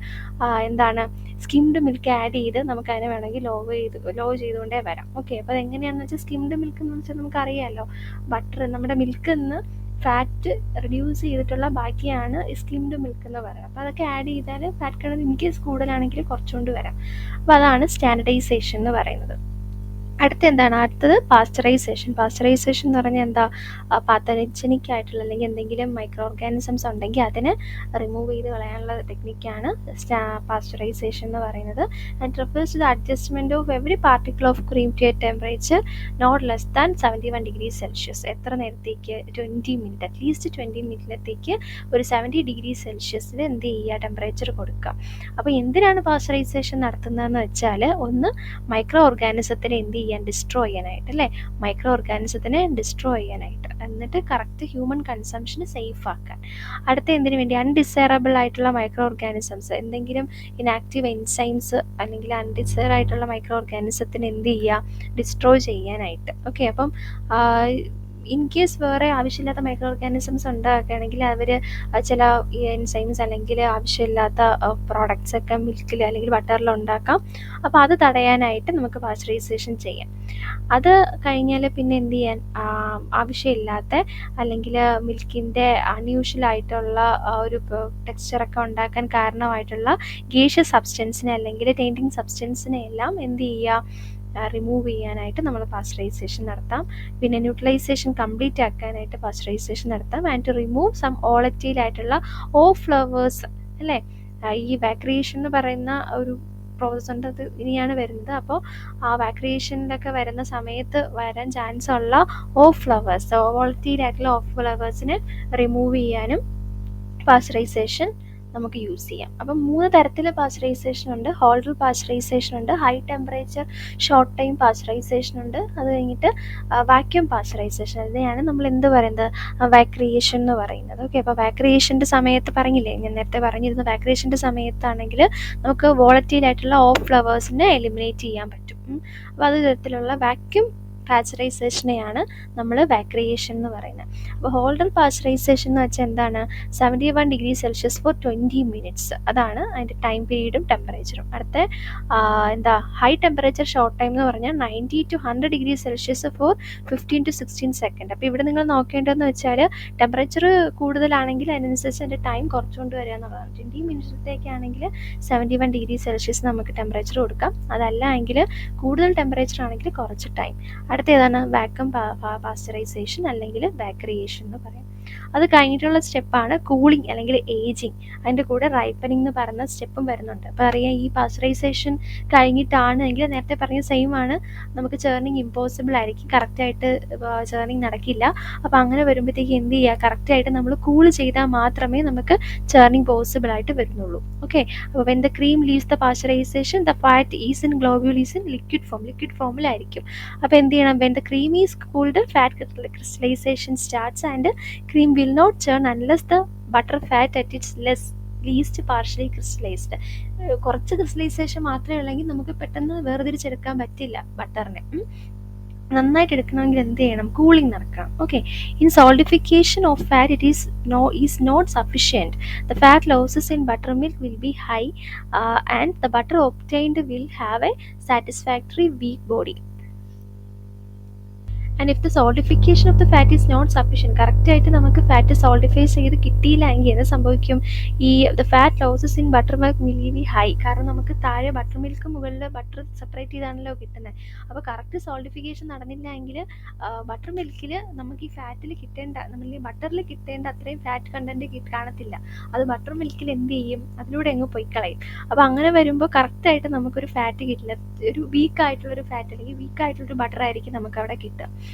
എന്താണ് സ്കിംഡ് മിൽക്ക് ആഡ് ചെയ്ത് നമുക്ക് അതിനെ വേണമെങ്കിൽ ലോ ചെയ്തുകൊണ്ടേ വരാം. ഓക്കെ, അപ്പോൾ അതെങ്ങനെയാണെന്ന് വെച്ചാൽ സ്കിംഡ് മിൽക്ക് എന്ന് വെച്ചാൽ നമുക്കറിയാമല്ലോ, ബട്ടർ നമ്മുടെ മിൽക്കിൽ നിന്ന് ഫാറ്റ് റിഡ്യൂസ് ചെയ്തിട്ടുള്ള ബാക്കിയാണ് സ്കിംഡ് മിൽക്ക് എന്ന് പറയുന്നത്. അപ്പോൾ അതൊക്കെ ആഡ് ചെയ്താൽ ഫാറ്റ് കണ്ടൻറ്റ് ഇൻ കേസ് കൂടുതലാണെങ്കിൽ കുറച്ചുകൊണ്ട് വരാം. അപ്പോൾ അതാണ് സ്റ്റാൻഡർഡൈസേഷൻ എന്ന് പറയുന്നത്. അടുത്തത് പാസ്ചറൈസേഷൻ. പാസ്ചറൈസേഷൻ എന്ന് പറഞ്ഞാൽ എന്താ, പാത്തജനിക് ആയിട്ടുള്ള അല്ലെങ്കിൽ എന്തെങ്കിലും മൈക്രോ ഓർഗാനിസംസ് ഉണ്ടെങ്കിൽ അതിനെ റിമൂവ് ചെയ്ത് കളയാനുള്ള ടെക്നിക്കാണ് പാസ്ചറൈസേഷൻ എന്ന് പറയുന്നത്. And refers to the adjustment of every particle of cream to a temperature not less than 71 degree Celsius. എത്ര നേരത്തേക്ക്? 20 മിനിറ്റ്, അറ്റ്ലീസ്റ്റ് 20 മിനിറ്റിലേക്ക് ഒരു 70 ഡിഗ്രി സെൽഷ്യസിൽ എന്ത് ചെയ്യുക, ടെമ്പറേച്ചർ കൊടുക്കുക. അപ്പോൾ എന്തിനാണ് പാസ്ചറൈസേഷൻ നടത്തുന്നതെന്ന് വെച്ചാൽ, ഒന്ന് മൈക്രോ ഓർഗാനിസത്തിനെ എന്ത് ഡിസ്ട്രോയ് ചെയ്യാനായിട്ട്, അല്ലേ, മൈക്രോ ഓർഗാനിസത്തിനെ ഡിസ്ട്രോയ് ചെയ്യാനായിട്ട്, എന്നിട്ട് കറക്റ്റ് ഹ്യൂമൻ കൺസംഷന് സേഫ് ആക്കാൻ. അടുത്ത എന്തിനു വേണ്ടി, അൺഡിസൈറബിൾ ആയിട്ടുള്ള മൈക്രോ ഓർഗാനിസംസ്, എന്തെങ്കിലും ഇനാക്റ്റീവ് എൻസൈംസ് അല്ലെങ്കിൽ അൺഡിസൈർ ആയിട്ടുള്ള മൈക്രോ ഓർഗാനിസത്തിന് എന്ത് ചെയ്യുക, ഡിസ്ട്രോയ് ചെയ്യാനായിട്ട്. ഓക്കെ, അപ്പം ഇൻ കേസ് വേറെ ആവശ്യമില്ലാത്ത മൈക്രോ ഓർഗാനിസംസ് ഉണ്ടാക്കുകയാണെങ്കിൽ അവർ ചില എൻസൈംസ് അല്ലെങ്കിൽ ആവശ്യമില്ലാത്ത പ്രോഡക്ട്സ് ഒക്കെ മിൽക്കിൽ അല്ലെങ്കിൽ ബട്ടറിൽ ഉണ്ടാക്കാം. അപ്പോൾ അത് തടയാനായിട്ട് നമുക്ക് പാസ്ചറൈസേഷൻ ചെയ്യാം. അത് കഴിഞ്ഞാൽ പിന്നെ എന്ത് ചെയ്യാൻ, ആവശ്യമില്ലാത്ത അല്ലെങ്കിൽ മിൽക്കിൻ്റെ അൺയൂഷ്വലായിട്ടുള്ള ഒരു ടെക്സ്ചറൊക്കെ ഉണ്ടാക്കാൻ കാരണമായിട്ടുള്ള ഗേഷ്യസ് സബ്സ്റ്റൻസിനെ അല്ലെങ്കിൽ ടൈൻറ്റിങ് സബ്സ്റ്റൻസിനെ എല്ലാം എന്ത് ചെയ്യുക, റിമൂവ് ചെയ്യാനായിട്ട് നമ്മൾ പാസ്ചറൈസേഷൻ നടത്താം. പിന്നെ ന്യൂട്രലൈസേഷൻ കംപ്ലീറ്റ് ആക്കാനായിട്ട് പാസ്ചറൈസേഷൻ നടത്താം. And to remove some volatile ആയിട്ടുള്ള ഫ്ലവേഴ്സ്, അല്ലേ, ഈ വാക്രിയേഷൻ എന്ന് പറയുന്ന ഒരു പ്രോസസ് ഉണ്ട്, അത് ഇനിയാണ് വരുന്നത്. അപ്പോൾ ആ വാക്രിയേഷനിലൊക്കെ വരുന്ന സമയത്ത് വരാൻ ചാൻസ് ഉള്ള ഫ്ലവേഴ്സ്, വോളറ്റൈൽ ആയിട്ടുള്ള ഫ്ലവേഴ്സിനെ റിമൂവ് ചെയ്യാനും പാസ്ചറൈസേഷൻ നമുക്ക് യൂസ് ചെയ്യാം. അപ്പം 3 തരത്തിൽ പാസ്ചറൈസേഷൻ ഉണ്ട്. ഹോൾഡർ പാസ്ചറൈസേഷൻ ഉണ്ട്, high temperature short time pasteurisation ഉണ്ട്, അത് കഴിഞ്ഞിട്ട് വാക്യൂം പാസ്ചറൈസേഷൻ. അതിനെയാണ് നമ്മൾ എന്ത് പറയുന്നത്, വാക്രിയേഷൻ എന്ന് പറയുന്നത്. ഓക്കെ, അപ്പോൾ വാക്രിയേഷൻ്റെ സമയത്ത് പറഞ്ഞില്ലേ, ഞാൻ നേരത്തെ പറഞ്ഞിരുന്നു, വാക്രിയേഷൻ്റെ സമയത്താണെങ്കിൽ നമുക്ക് വോളറ്റൈൽ ആയിട്ടുള്ള ഫ്ലവേഴ്സിനെ എലിമിനേറ്റ് ചെയ്യാൻ പറ്റും. അപ്പോൾ അത് തരത്തിലുള്ള വാക്യൂം പാസ്ചറൈസേഷനെയാണ് നമ്മൾ വാക്രിയേഷൻ എന്ന് പറയുന്നത്. അപ്പോൾ ഹോൾഡർ പാസ്ചറൈസേഷൻ എന്ന് വെച്ചാൽ എന്താണ്, 71 ഡിഗ്രി സെൽഷ്യസ് ഫോർ 20 മിനിറ്റ്സ്, അതാണ് അതിൻ്റെ ടൈം പീരീഡും ടെമ്പറേച്ചറും. അടുത്ത ഹൈ ടെമ്പറേച്ചർ ഷോർട്ട് ടൈം എന്ന് പറഞ്ഞാൽ 90 to 100 degree Celsius four 15 to 16 second. അപ്പോൾ ഇവിടെ നിങ്ങൾ നോക്കേണ്ടതെന്ന് വെച്ചാൽ ടെമ്പറേച്ചർ കൂടുതലാണെങ്കിൽ അതിനനുസരിച്ച് അതിൻ്റെ ടൈം കുറച്ചുകൊണ്ട് വരിക എന്നുള്ളതാണ്. 20 മിനിറ്റത്തേക്കാണെങ്കിൽ 71 ഡിഗ്രി സെൽഷ്യസ് നമുക്ക് ടെമ്പറേച്ചർ കൊടുക്കാം, അതല്ല എങ്കിൽ കൂടുതൽ ടെമ്പറേച്ചർ ആണെങ്കിൽ കുറച്ച് ടൈം. അടുത്തേതാണ് വാക്യൂം പാസ്ചറൈസേഷൻ അല്ലെങ്കിൽ വാക്രിയേഷൻ എന്ന് പറയും. അത് കഴിഞ്ഞിട്ടുള്ള സ്റ്റെപ്പാണ് കൂളിംഗ് അല്ലെങ്കിൽ ഏജിങ്. അതിൻ്റെ കൂടെ റൈപ്പനിങ് എന്ന് പറയുന്ന സ്റ്റെപ്പും വരുന്നുണ്ട്. അപ്പോൾ അറിയാം, ഈ പാസ്ചറൈസേഷൻ കഴിഞ്ഞിട്ടാണ് എങ്കിൽ നേരത്തെ പറഞ്ഞ സെയിം ആണ്, നമുക്ക് ചേർണിങ് ഇമ്പോസിബിൾ ആയിരിക്കും, കറക്റ്റായിട്ട് ചേർണിങ് നടക്കില്ല. അപ്പോൾ അങ്ങനെ വരുമ്പോഴത്തേക്ക് എന്ത് ചെയ്യുക, കറക്റ്റായിട്ട് നമ്മൾ കൂൾ ചെയ്താൽ മാത്രമേ നമുക്ക് ചേർണിങ് പോസിബിൾ ആയിട്ട് വരുന്നുള്ളൂ. ഓക്കെ, അപ്പോൾ when the cream leaves the pasteurisation the fat is in globule is in liquid ഫോമിലായിരിക്കും. അപ്പോൾ എന്ത് ചെയ്യണം, when the cream is cooled fat crystallisation starts and cream will not churn unless the butter fat at its least partially crystallized. കുറച്ച് crystallisation മാത്രമേ ഉള്ളെങ്കിൽ നമുക്ക് പെട്ടെന്ന് വേർതിരിച്ചെടുക്കാൻ പറ്റില്ല ബട്ടറിനെ. നന്നായിട്ട് എടുക്കണമെങ്കിൽ എന്ത് ചെയ്യണം, കൂളിംഗ് നടക്കണം. Okay, in solidification of fat it is not sufficient. The fat losses in butter milk will be high and the butter obtained will have a satisfactory weak body. And if the solidification of the fat is not sufficient, കറക്റ്റായിട്ട് നമുക്ക് fat solidify ചെയ്ത് കിട്ടിയില്ല എങ്കിൽ എന്ത് സംഭവിക്കും, ഈ the fat losses in butter milk will be high. കാരണം നമുക്ക് താഴെ ബട്ടർ മിൽക്ക് മുകളിൽ ബട്ടർ സെപ്പറേറ്റ് ചെയ്താണല്ലോ കിട്ടുന്നത്. അപ്പോൾ കറക്റ്റ് സോൾഡിഫിക്കേഷൻ നടന്നില്ല എങ്കിൽ ബട്ടർ മിൽക്കിൽ നമുക്ക് ഈ ഫാറ്റിൽ കിട്ടേണ്ട, നമ്മൾ ഈ ബട്ടറിൽ കിട്ടേണ്ട അത്രയും ഫാറ്റ് കണ്ടൻറ്റ് കാണത്തില്ല. അത് ബട്ടർ മിൽക്കിൽ എന്ത് ചെയ്യും, അതിലൂടെ അങ്ങ് പോയി കളയും. അപ്പോൾ അങ്ങനെ വരുമ്പോൾ കറക്റ്റായിട്ട് നമുക്കൊരു ഫാറ്റ് കിട്ടില്ല, ഒരു വീക്കായിട്ടുള്ളൊരു ഫാറ്റ് അല്ലെങ്കിൽ വീക്കായിട്ടുള്ളൊരു ബട്ടർ ആയിരിക്കും നമുക്ക് അവിടെ കിട്ടുക.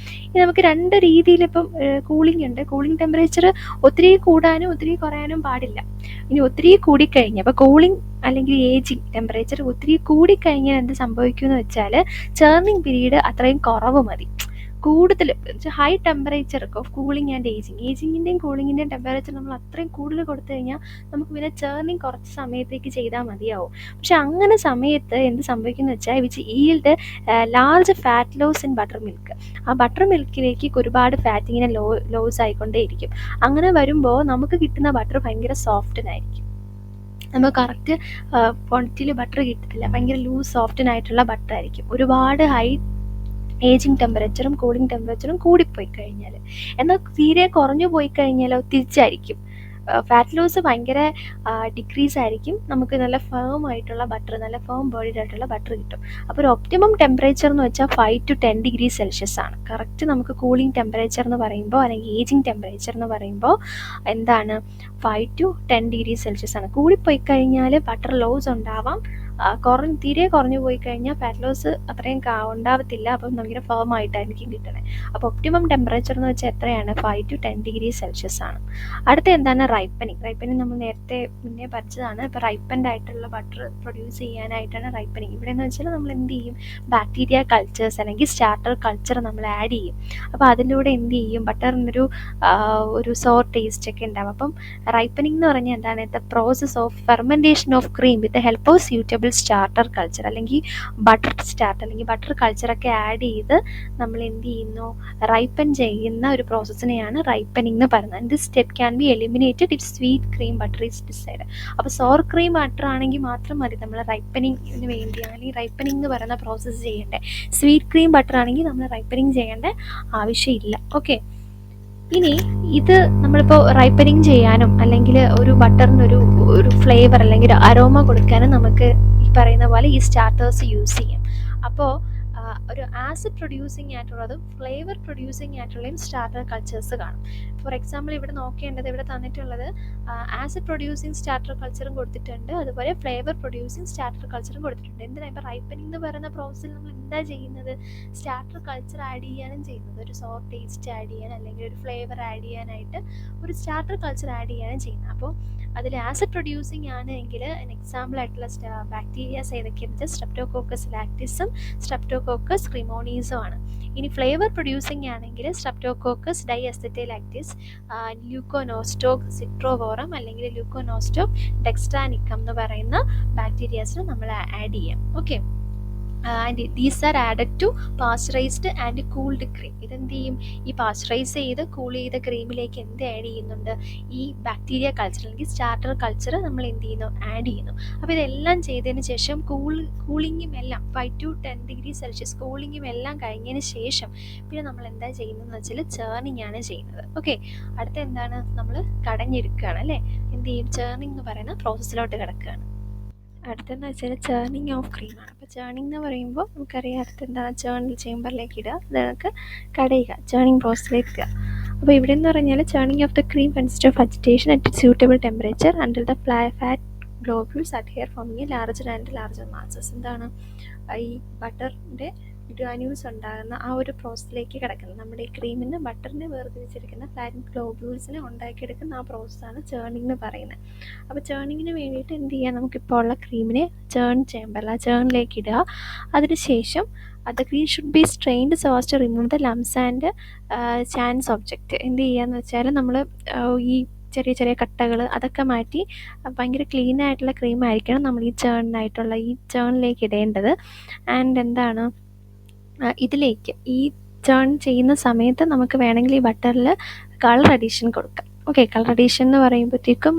ഇനി നമുക്ക് രണ്ട് രീതിയിൽ ഇപ്പം കൂളിംഗ് ഉണ്ട്. കൂളിംഗ് ടെമ്പറേച്ചർ ഒത്തിരി കൂടാനും ഒത്തിരി കുറയാനും പാടില്ല. ഇനി ഒത്തിരി കൂടിക്കഴിഞ്ഞാൽ അപ്പോൾ കൂളിംഗ് അല്ലെങ്കിൽ ഏജിങ് ടെമ്പറേച്ചർ ഒത്തിരി കൂടിക്കഴിഞ്ഞാൽ എന്ത് സംഭവിക്കുമെന്ന് വെച്ചാൽ ചേർണിങ് പീരീഡ് അത്രയും കുറവ് മതി. കൂടുതൽ high temperature of cooling and ഏജിങ്ങിൻ്റെയും കൂളിങ്ങിൻ്റെയും ടെമ്പറേച്ചർ നമ്മൾ അത്രയും കൂടുതൽ കൊടുത്തു കഴിഞ്ഞാൽ നമുക്ക് പിന്നെ ചേർണിങ് കുറച്ച് സമയത്തേക്ക് ചെയ്താൽ മതിയാവും. പക്ഷെ അങ്ങനെ സമയത്ത് എന്ത് സംഭവിക്കുന്നു വെച്ചാൽ which yield large fat loss in butter milk. ആ ബട്ടർ മിൽക്കിലേക്ക് ഒരുപാട് ഫാറ്റ് ഇങ്ങനെ ലോസ് ആയിക്കൊണ്ടേയിരിക്കും. അങ്ങനെ വരുമ്പോൾ നമുക്ക് കിട്ടുന്ന ബട്ടർ ഭയങ്കര സോഫ്റ്റനായിരിക്കും. നമുക്ക് കറക്റ്റ് ക്വാണ്ടിറ്റിയിൽ ബട്ടർ കിട്ടത്തില്ല. ഭയങ്കര ലൂസ് സോഫ്റ്റനായിട്ടുള്ള ബട്ടർ ആയിരിക്കും. ഒരുപാട് ഹൈ ഏജിങ് ടെമ്പറേച്ചറും കൂളിംഗ് ടെമ്പറേച്ചറും കൂടിപ്പോയി കഴിഞ്ഞാൽ. എന്നാൽ തീരെ കുറഞ്ഞു പോയി കഴിഞ്ഞാലോ തിരിച്ചായിരിക്കും. ഫാറ്റ് ലോസ് ഭയങ്കര ഡിക്രീസ് ആയിരിക്കും. നമുക്ക് നല്ല ഫേം ആയിട്ടുള്ള ബട്ടർ, നല്ല ഫേം ബോഡിഡ് ആയിട്ടുള്ള ബട്ടർ കിട്ടും. അപ്പോൾ ഒരു ഒപ്റ്റിമം ടെമ്പറേച്ചർ എന്ന് വെച്ചാൽ 5 to 10 ഡിഗ്രി സെൽഷ്യസ് ആണ് കറക്റ്റ് നമുക്ക് കൂളിംഗ് ടെമ്പറേച്ചർ എന്ന് പറയുമ്പോൾ, അല്ലെങ്കിൽ ഏജിങ് ടെമ്പറേച്ചർ എന്ന് പറയുമ്പോൾ എന്താണ് 5 to 10 ഡിഗ്രി സെൽഷ്യസ് ആണ്. കൂടിപ്പോയി കഴിഞ്ഞാൽ ബട്ടർ ലോസ് ഉണ്ടാവാം. തീരെ കുറഞ്ഞു പോയി കഴിഞ്ഞാൽ ഫാറ്റ് ലോസ് അത്രയും ഉണ്ടാവത്തില്ല. അപ്പം ഭയങ്കര ഫേം ആയിട്ടായിരിക്കും കിട്ടണേ. അപ്പോൾ ഒപ്റ്റിമം ടെമ്പറേച്ചർ എന്ന് വെച്ചാൽ എത്രയാണ്? 5 to 10 ഡിഗ്രി സെൽഷ്യസ് ആണ്. അടുത്ത എന്താണ്? റൈപ്പനിങ് നമ്മൾ നേരത്തെ മുന്നേ പഠിച്ചതാണ്. ഇപ്പോൾ റൈപ്പൻഡ് ആയിട്ടുള്ള ബട്ടർ പ്രൊഡ്യൂസ് ചെയ്യാനായിട്ടാണ് റൈപ്പനിങ്. ഇവിടെ എന്ന് വെച്ചാൽ നമ്മൾ എന്ത് ചെയ്യും? ബാക്ടീരിയ കൾച്ചേഴ്സ് അല്ലെങ്കിൽ സ്റ്റാർട്ടർ കൾച്ചർ നമ്മൾ ആഡ് ചെയ്യും. അപ്പോൾ അതിലൂടെ എന്ത് ചെയ്യും? ബട്ടറിനൊരു ഒരു സോർ ടേസ്റ്റ് ഒക്കെ ഉണ്ടാവും. അപ്പം റൈപ്പനിങ് എന്ന് പറഞ്ഞാൽ എന്താണ്? The process of fermentation of cream with the help of suitable starter culture, അല്ലെങ്കിൽ ബട്ടർ സ്റ്റാർട്ടർ അല്ലെങ്കിൽ ബട്ടർ കൾച്ചറൊക്കെ ആഡ് ചെയ്ത് നമ്മൾ എന്ത് ചെയ്യുന്നു? റൈപ്പൻ ചെയ്യുന്ന ഒരു പ്രോസസ്സിനെയാണ് റൈപ്പനിങ് എന്ന് പറയുന്നത്. This step can be eliminated if sweet cream butter is decide. അപ്പോൾ സോർ ക്രീം ബട്ടർ ആണെങ്കിൽ മാത്രം മതി നമ്മൾ റൈപ്പനിങ്ങിന് വേണ്ടി, അല്ലെങ്കിൽ റൈപ്പനിങ് എന്ന് പറയുന്ന പ്രോസസ്സ് ചെയ്യേണ്ടത്. സ്വീറ്റ് ക്രീം ബട്ടർ ആണെങ്കിൽ നമ്മൾ റൈപ്പനിങ് ചെയ്യേണ്ട ആവശ്യമില്ല. ഓക്കെ. ഇനി ഇത് നമ്മളിപ്പോൾ റൈപ്പനിങ് ചെയ്യാനും അല്ലെങ്കിൽ ഒരു ബട്ടറിനൊരു ഫ്ലേവർ അല്ലെങ്കിൽ ഒരു അരോമ കൊടുക്കാനും നമുക്ക് ഈ പറയുന്ന പോലെ ഈ സ്റ്റാർട്ടേഴ്സ് യൂസ് ചെയ്യാം. അപ്പോൾ ഒരു ആസിഡ് പ്രൊഡ്യൂസിങ് ആയിട്ടുള്ളതും ഫ്ലേവർ പ്രൊഡ്യൂസിങ് ആയിട്ടുള്ളതും സ്റ്റാർട്ടർ കൾച്ചേഴ്സ് കാണും. ഫോർ എക്സാമ്പിൾ ഇവിടെ നോക്കേണ്ടത്, ഇവിടെ തന്നിട്ടുള്ളത് ആസിഡ് പ്രൊഡ്യൂസിങ് സ്റ്റാർട്ടർ കൾച്ചറും കൊടുത്തിട്ടുണ്ട്, അതുപോലെ ഫ്ലേവർ പ്രൊഡ്യൂസിങ് സ്റ്റാർട്ടർ കൾച്ചറും കൊടുത്തിട്ടുണ്ട്. എന്തിനാണ് ഇപ്പോൾ റൈപ്പനിങ് എന്ന് പറയുന്ന പ്രോസസ്സിൽ നമ്മൾ എന്താ ചെയ്യുന്നത്? സ്റ്റാർട്ടർ കൾച്ചർ ആഡ് ചെയ്യാനും ചെയ്യുന്നത്. ഒരു സോർ ടേസ്റ്റ് ആഡ് ചെയ്യാൻ അല്ലെങ്കിൽ ഒരു ഫ്ലേവർ ആഡ് ചെയ്യാനായിട്ട് ഒരു സ്റ്റാർട്ടർ കൾച്ചർ ആഡ് ചെയ്യാനും ചെയ്യുന്നത്. അപ്പോൾ അതിൽ ആസിഡ് പ്രൊഡ്യൂസിങ് ആണ് എങ്കിൽ എക്സാമ്പിൾ ആയിട്ടുള്ള ബാക്ടീരിയാസ് ഏതൊക്കെയാണെന്ന് വെച്ചാൽ സ്ട്രെപ്റ്റോകോക്കസ് ലാക്ടിസും സ്ട്രെപ്റ്റോകോക്കസ് ക്രിമോണീസും ആണ്. ഇനി ഫ്ലേവർ പ്രൊഡ്യൂസിങ് ആണെങ്കിൽ സ്ട്രെപ്റ്റോകോക്കസ് ഡൈഅസറ്റൈലാക്ടിസ്, ല്യൂക്കോനോസ്റ്റോക് സിട്രോവോറം അല്ലെങ്കിൽ ല്യൂക്കോനോസ്റ്റോക് ഡെക്സ്ട്രാനിക്കം എന്ന് പറയുന്ന ബാക്ടീരിയാസിന് നമ്മൾ ആഡ് ചെയ്യാം. Okay. And these are added to pasteurised and cooled cream. ഇതെന്ത് ചെയ്യും? ഈ പാസ്ചറൈസ് ചെയ്ത് കൂൾ ചെയ്ത ക്രീമിലേക്ക് എന്ത് ആഡ് ചെയ്യുന്നുണ്ട്? ഈ ബാക്ടീരിയ കൾച്ചർ അല്ലെങ്കിൽ സ്റ്റാർട്ടർ കൾച്ചർ നമ്മൾ എന്ത് ചെയ്യുന്നു? ആഡ് ചെയ്യുന്നു. അപ്പോൾ ഇതെല്ലാം ചെയ്തതിന് ശേഷം കൂളിങ്ങും എല്ലാം 5 to 10 ഡിഗ്രി സെൽഷ്യസ് കൂളിങ്ങും എല്ലാം കഴിഞ്ഞതിന് ശേഷം പിന്നെ നമ്മൾ എന്താ ചെയ്യുന്നതെന്ന് വെച്ചാൽ ചേർണിങ് ആണ് ചെയ്യുന്നത്. ഓക്കെ. അടുത്ത എന്താണ്? നമ്മൾ കടഞ്ഞെടുക്കുകയാണ് അല്ലേ? എന്ത് ചെയ്യും? ചേർണിങ് എന്ന് പറയുന്ന പ്രോസസ്സിലോട്ട് കിടക്കുകയാണ്. അടുത്തെന്ന് വെച്ചാൽ ചേർണിങ് ഓഫ് ക്രീമാണ്. അപ്പോൾ ചേർണിങ് എന്ന് പറയുമ്പോൾ നമുക്കറിയാം അടുത്തെന്താണ്? ചേർണിൽ ചേമ്പറിലേക്ക് ഇടുക, അത് നമുക്ക് കടയുക, ചേർണിങ് പ്രോസസ്സിലേക്ക് ഇടുക. അപ്പോൾ ഇവിടെ എന്ന് പറഞ്ഞാൽ churning of the cream consist of agitation at suitable temperature until the fat globules adhere forming larger and larger masses. എന്താണ്? ഈ ബട്ടറിൻ്റെ ഗ്രാന്യൂൾസ് ഉണ്ടാകുന്ന ആ ഒരു പ്രോസസ്സിലേക്ക് കിടക്കുന്നത്. നമ്മുടെ ഈ ക്രീമിന് ബട്ടറിനെ വേർതിരിച്ചെടുക്കുന്ന ഫാറ്റ് ഗ്ലോബ്യൂൾസിനെ ഉണ്ടാക്കിയെടുക്കുന്ന ആ പ്രോസസ്സാണ് ചേർണിങ് എന്ന് പറയുന്നത്. അപ്പോൾ ചേർണിങ്ങിന് വേണ്ടിയിട്ട് എന്ത് ചെയ്യുക? നമുക്കിപ്പോൾ ഉള്ള ക്രീമിനെ ചേൺ ചേമ്പറിൽ ആ ചേണിലേക്ക് ഇടുക. അതിനുശേഷം the cream should be strained so as to remove the lumps and chance object. എന്ത് ചെയ്യുകയെന്ന് വെച്ചാൽ നമ്മൾ ഈ ചെറിയ ചെറിയ കട്ടകൾ അതൊക്കെ മാറ്റി ഭയങ്കര ക്ലീൻ ആയിട്ടുള്ള ക്രീം ആയിരിക്കണം നമ്മൾ ഈ ചേണിലേക്ക് ഇടേണ്ടത്. ആൻഡ് എന്താണ്? ഇതിലേക്ക് ഈ ചേൺ ചെയ്യുന്ന സമയത്ത് നമുക്ക് വേണമെങ്കിൽ ഈ ബട്ടറിൽ കളർ അഡീഷൻ കൊടുക്കാം. ഓക്കെ. കളർ അഡീഷൻ എന്ന് പറയുമ്പോഴത്തേക്കും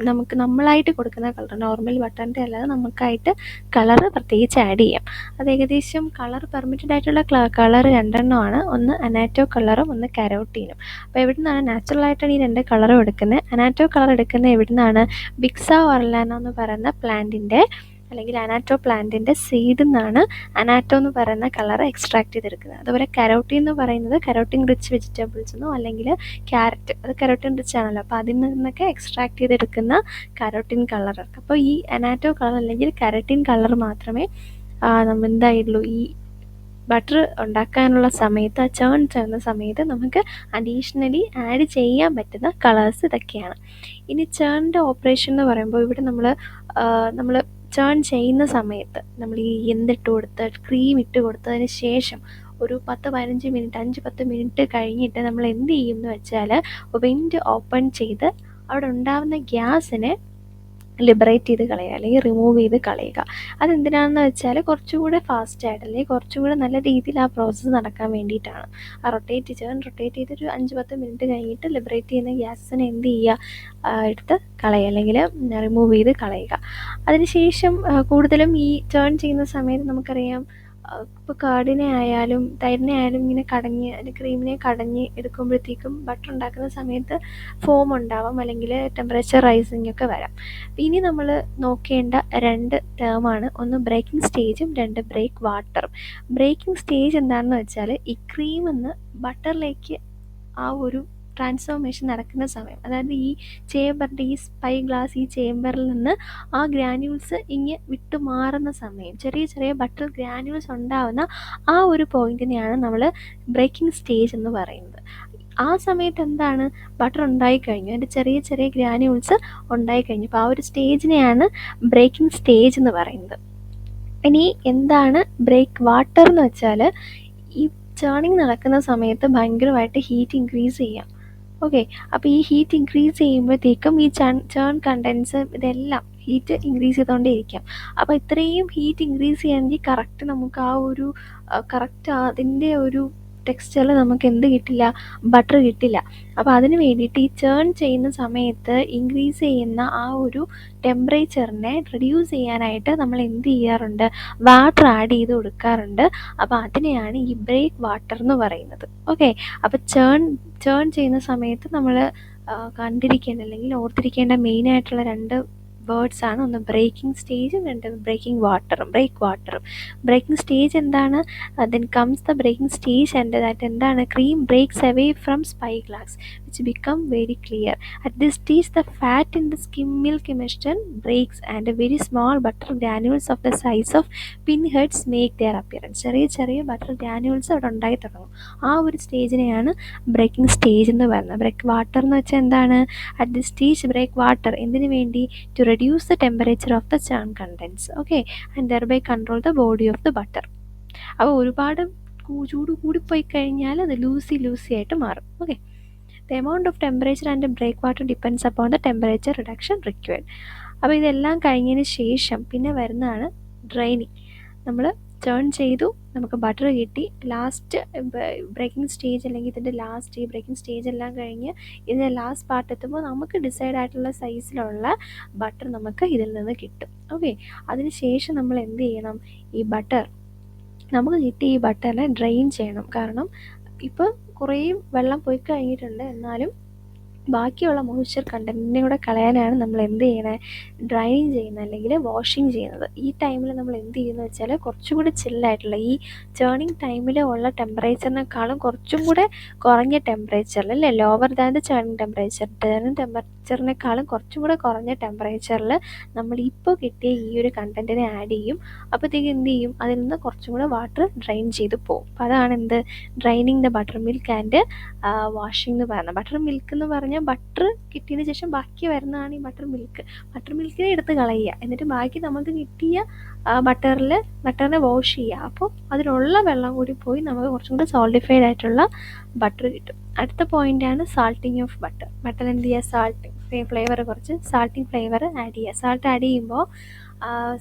നമുക്ക് നമ്മളായിട്ട് കൊടുക്കുന്ന കളർ, നോർമൽ ബട്ടറിൻ്റെ അല്ലാതെ നമുക്കായിട്ട് കളർ പ്രത്യേകിച്ച് ആഡ് ചെയ്യാം. അത് ഏകദേശം കളർ പെർമിറ്റഡ് ആയിട്ടുള്ള കളർ രണ്ടെണ്ണമാണ്. ഒന്ന് അനാറ്റോ കളറും ഒന്ന് കരോട്ടീനും. അപ്പോൾ എവിടെ നിന്നാണ്? നാച്ചുറലായിട്ടാണ് ഈ രണ്ട് കളറും എടുക്കുന്നത്. അനാറ്റോ കളർ എടുക്കുന്നത് എവിടെ നിന്നാണ്? വിക്സ ഒർലാന എന്ന് പറയുന്ന പ്ലാന്റിൻ്റെ അല്ലെങ്കിൽ അനാറ്റോ പ്ലാന്റിൻ്റെ സീഡിൽ നിന്നാണ് അനാറ്റോ എന്ന് പറയുന്ന കളർ എക്സ്ട്രാക്ട് ചെയ്തെടുക്കുന്നത്. അതുപോലെ കരോട്ടീൻ എന്ന് പറയുന്നത് കരോട്ടീൻ റിച്ച് വെജിറ്റബിൾസ് എന്നോ അല്ലെങ്കിൽ ക്യാരറ്റ്, അത് കരോട്ടീൻ റിച്ച് ആണല്ലോ, അപ്പോൾ അതിൽ നിന്നൊക്കെ എക്സ്ട്രാക്ട് ചെയ്തെടുക്കുന്ന കരോട്ടീൻ കളർ. അപ്പോൾ ഈ അനാറ്റോ കളർ അല്ലെങ്കിൽ കരോട്ടീൻ കളർ മാത്രമേ നമ്മൾ എന്തായുള്ളൂ ഈ ബട്ടർ ഉണ്ടാക്കാനുള്ള സമയത്ത്, ആ ചേൺ ചെയ്യുന്ന സമയത്ത് നമുക്ക് അഡീഷണലി ആഡ് ചെയ്യാൻ പറ്റുന്ന കളേഴ്സ് ഇതൊക്കെയാണ്. ഇനി ചേണിൻ്റെ ഓപ്പറേഷൻ എന്ന് പറയുമ്പോൾ ഇവിടെ നമ്മൾ ചേൺ ചെയ്യുന്ന സമയത്ത് നമ്മൾ ഈ എന്തിട്ട് കൊടുത്ത് ക്രീം ഇട്ട് കൊടുത്തതിന് ശേഷം ഒരു 10-15 മിനിറ്റ് 5-10 മിനിറ്റ് കഴിഞ്ഞിട്ട് നമ്മൾ എന്ത് ചെയ്യും എന്ന് വെച്ചാൽ വിൻഡ് ഓപ്പൺ ചെയ്ത് അവിടെ ഉണ്ടാകുന്ന ഗ്യാസിനെ ലിബറേറ്റ് ചെയ്ത് കളയുക അല്ലെങ്കിൽ റിമൂവ് ചെയ്ത് കളയുക. അതെന്തിനാണെന്ന് വെച്ചാൽ കുറച്ചുകൂടെ ഫാസ്റ്റായിട്ട് അല്ലെങ്കിൽ കുറച്ചുകൂടെ നല്ല രീതിയിൽ ആ പ്രോസസ്സ് നടക്കാൻ വേണ്ടിയിട്ടാണ്. ആ റൊട്ടേറ്റ് ചെയ്തൊരു 5-10 മിനിറ്റ് കഴിഞ്ഞിട്ട് ലിബറേറ്റ് ചെയ്യുന്ന ഗ്യാസിനെ എന്ത് ചെയ്യുക, എടുത്ത് കളയുക അല്ലെങ്കിൽ റിമൂവ് ചെയ്ത് കളയുക. അതിനുശേഷം കൂടുതലും ഈ ടേൺ ചെയ്യുന്ന സമയത്ത് നമുക്കറിയാം, ഇപ്പോൾ കർഡിനെ ആയാലും തൈരിനെ ആയാലും ഇങ്ങനെ കടഞ്ഞ് ക്രീമിനെ കടഞ്ഞ് എടുക്കുമ്പോഴത്തേക്കും ബട്ടർ ഉണ്ടാക്കുന്ന സമയത്ത് ഫോം ഉണ്ടാവാം അല്ലെങ്കിൽ ടെമ്പറേച്ചർ റൈസിങ് ഒക്കെ വരാം. ഇനി നമ്മൾ നോക്കേണ്ട 2 ടേമാണ്, ഒന്ന് ബ്രേക്കിംഗ് സ്റ്റേജും 2 ബ്രേക്ക് വാട്ടറും. ബ്രേക്കിംഗ് സ്റ്റേജ് എന്താണെന്ന് വെച്ചാൽ ഈ ക്രീമെന്ന് ബട്ടറിലേക്ക് ആ ഒരു ട്രാൻസ്ഫോർമേഷൻ നടക്കുന്ന സമയം, അതായത് ഈ ചേമ്പറിൻ്റെ ഈ സ്പൈ ഗ്ലാസ് ഈ ചേമ്പറിൽ നിന്ന് ആ ഗ്രാന്യൂൾസ് ഇങ്ങ് വിട്ടുമാറുന്ന സമയം, ചെറിയ ചെറിയ ബട്ടർ ഗ്രാന്യൂൾസ് ഉണ്ടാവുന്ന ആ ഒരു പോയിന്റിനെയാണ് നമ്മൾ ബ്രേക്കിംഗ് സ്റ്റേജ് എന്ന് പറയുന്നത്. ആ സമയത്ത് എന്താണ്, ബട്ടർ ഉണ്ടായിക്കഴിഞ്ഞു, അതിൻ്റെ ചെറിയ ചെറിയ ഗ്രാന്യൂൾസ് ഉണ്ടായിക്കഴിഞ്ഞു. അപ്പോൾ ആ ഒരു സ്റ്റേജിനെയാണ് ബ്രേക്കിംഗ് സ്റ്റേജ് എന്ന് പറയുന്നത്. ഇനി എന്താണ് ബ്രേക്ക് വാട്ടർ എന്ന് വെച്ചാൽ, ഈ ചേണിങ് നടക്കുന്ന സമയത്ത് ഭയങ്കരമായിട്ട് ഹീറ്റ് ഇൻക്രീസ് ചെയ്യാം. ഓക്കെ, അപ്പോൾ ഈ ഹീറ്റ് ഇൻക്രീസ് ചെയ്യുമ്പോഴത്തേക്കും ഈ ചേൺ കണ്ടൻസ് ഇതെല്ലാം ഹീറ്റ് ഇൻക്രീസ് ചെയ്തുകൊണ്ടേയിരിക്കാം. അപ്പോൾ ഇത്രയും ഹീറ്റ് ഇൻക്രീസ് ചെയ്യണമെങ്കിൽ കറക്റ്റ് നമുക്ക് ആ ഒരു കറക്റ്റ് അതിൻ്റെ ഒരു ടെക്സ്ചറിൽ നമുക്ക് എന്ത് കിട്ടില്ല, ബട്ടർ കിട്ടില്ല. അപ്പോൾ അതിന് വേണ്ടിയിട്ട് ഈ ചേൺ ചെയ്യുന്ന സമയത്ത് ഇൻക്രീസ് ചെയ്യുന്ന ആ ഒരു ടെമ്പറേച്ചറിനെ റെഡ്യൂസ് ചെയ്യാനായിട്ട് നമ്മൾ എന്ത് ചെയ്യാറുണ്ട്, വാട്ടർ ആഡ് ചെയ്ത് കൊടുക്കാറുണ്ട്. അപ്പോൾ അതിനെയാണ് ഈ ബ്രേക്ക് വാട്ടർ എന്ന് പറയുന്നത്. ഓക്കെ, അപ്പോൾ ചേൺ ചെയ്യുന്ന സമയത്ത് നമ്മൾ കണ്ടിരിക്കേണ്ട അല്ലെങ്കിൽ ഓർത്തിരിക്കേണ്ട മെയിനായിട്ടുള്ള 2 വേർഡ്സ് ആണ്, ഒന്ന് ബ്രേക്കിംഗ് സ്റ്റേജും 2 ബ്രേക്ക് വാട്ടറും. ബ്രേക്കിംഗ് സ്റ്റേജ് എന്താണ്, then comes the breaking stage and that എന്താണ്, cream breaks away from spy glass which become very clear. At this stage the fat in the skim milk emulsion breaks and very small butter granules of the size of pinheads make their appearance. ചെറിയ butter granules അവിടെ ഉണ്ടായി തുടങ്ങും. ആ ഒരു സ്റ്റേജിനെയാണ് breaking stage എന്ന് പറയുന്നത്. Break water എന്ന് വെച്ചാൽ എന്താണ്, at this stage break water എന്തിനു വേണ്ടി, to reduce the temperature of the churn contents, okay, and thereby control the body of the butter. അപ്പോൾ ഒരുപാട് ചൂട് കൂടിപ്പോയി കഴിഞ്ഞാൽ അത് ലൂസി ആയിട്ട് മാറും. Okay, the amount of temperature and the break water depends upon the temperature reduction required. അപ്പോൾ ഇതെല്ലാം കഴിഞ്ഞതിന് ശേഷം പിന്നെ വരുന്നതാണ് ഡ്രൈനിങ്. നമ്മൾ ടേൺ ചെയ്തു, നമുക്ക് ബട്ടർ കിട്ടി, ലാസ്റ്റ് ബ്രേക്കിംഗ് സ്റ്റേജ് അല്ലെങ്കിൽ ഇതിൻ്റെ ലാസ്റ്റ് ഈ ബ്രേക്കിംഗ് സ്റ്റേജ് എല്ലാം കഴിഞ്ഞ് ഇതിൻ്റെ ലാസ്റ്റ് പാർട്ട് എത്തുമ്പോൾ നമുക്ക് ഡിസൈഡ് ആയിട്ടുള്ള സൈസിലുള്ള ബട്ടർ നമുക്ക് ഇതിൽ നിന്ന് കിട്ടും. ഓക്കെ, അതിന് ശേഷം നമ്മൾ എന്ത് ചെയ്യണം, ഈ ബട്ടർ നമുക്ക് കിട്ടിയ ഈ ബട്ടറിനെ ഡ്രെയിൻ ചെയ്യണം. കാരണം ഇപ്പോൾ കുറേ വെള്ളം പോയി കഴിഞ്ഞിട്ടുണ്ട്, എന്നാലും ബാക്കിയുള്ള മോയ്സ്ചർ കണ്ടൻറ്റിനെ കൂടെ കളയാനാണ് നമ്മൾ എന്ത് ചെയ്യണേ, ഡ്രൈനിങ് ചെയ്യുന്നത് അല്ലെങ്കിൽ വാഷിങ് ചെയ്യുന്നത്. ഈ ടൈമിൽ നമ്മൾ എന്ത് ചെയ്യുന്നത് വെച്ചാൽ കുറച്ചും കൂടി ചില്ലായിട്ടുള്ള ഈ ചേണിങ് ടൈമിൽ ഉള്ള ടെമ്പറേച്ചറിനേക്കാളും കുറച്ചും കൂടെ കുറഞ്ഞ ടെമ്പറേച്ചറിൽ അല്ലേ, ലോവർ ദാൻ ദ ചേണിങ് ടെമ്പറേച്ചറിനേക്കാളും കുറച്ചും കൂടെ കുറഞ്ഞ ടെമ്പറേച്ചറിൽ നമ്മൾ ഇപ്പോൾ കിട്ടിയ ഈ ഒരു കണ്ടൻറ്റിനെ ആഡ് ചെയ്യും. അപ്പോഴത്തേക്ക് എന്ത് ചെയ്യും, അതിൽ നിന്ന് കുറച്ചും കൂടെ വാട്ടർ ഡ്രെയിൻ ചെയ്ത് പോകും. അപ്പോൾ അതാണ് എന്ത്, draining the buttermilk and washing എന്ന് പറയുന്നത്. ബട്ടർ മിൽക്ക് എന്ന് പറഞ്ഞാൽ ബട്ടർ കിട്ടിയതിന് ശേഷം ബാക്കി വരുന്നതാണ് ഈ ബട്ടർ മിൽക്കിനെ എടുത്ത് കളയുക, എന്നിട്ട് ബാക്കി നമുക്ക് കിട്ടിയ ബട്ടറിനെ വാഷ് ചെയ്യുക. അപ്പോൾ അതിലുള്ള വെള്ളം കൂടി പോയി നമുക്ക് കുറച്ചും കൂടി സോൾഡിഫൈഡ് ആയിട്ടുള്ള ബട്ടർ കിട്ടും. അടുത്ത പോയിൻ്റാണ് സാൾട്ടിങ് ഓഫ് ബട്ടർ. ബട്ടർ എന്ത് ചെയ്യുക, സാൾട്ടിങ് ഫ്ലേവർ, കുറച്ച് സാൾട്ടിങ് ഫ്ലേവർ ആഡ് ചെയ്യുക. സാൾട്ട് ആഡ് ചെയ്യുമ്പോൾ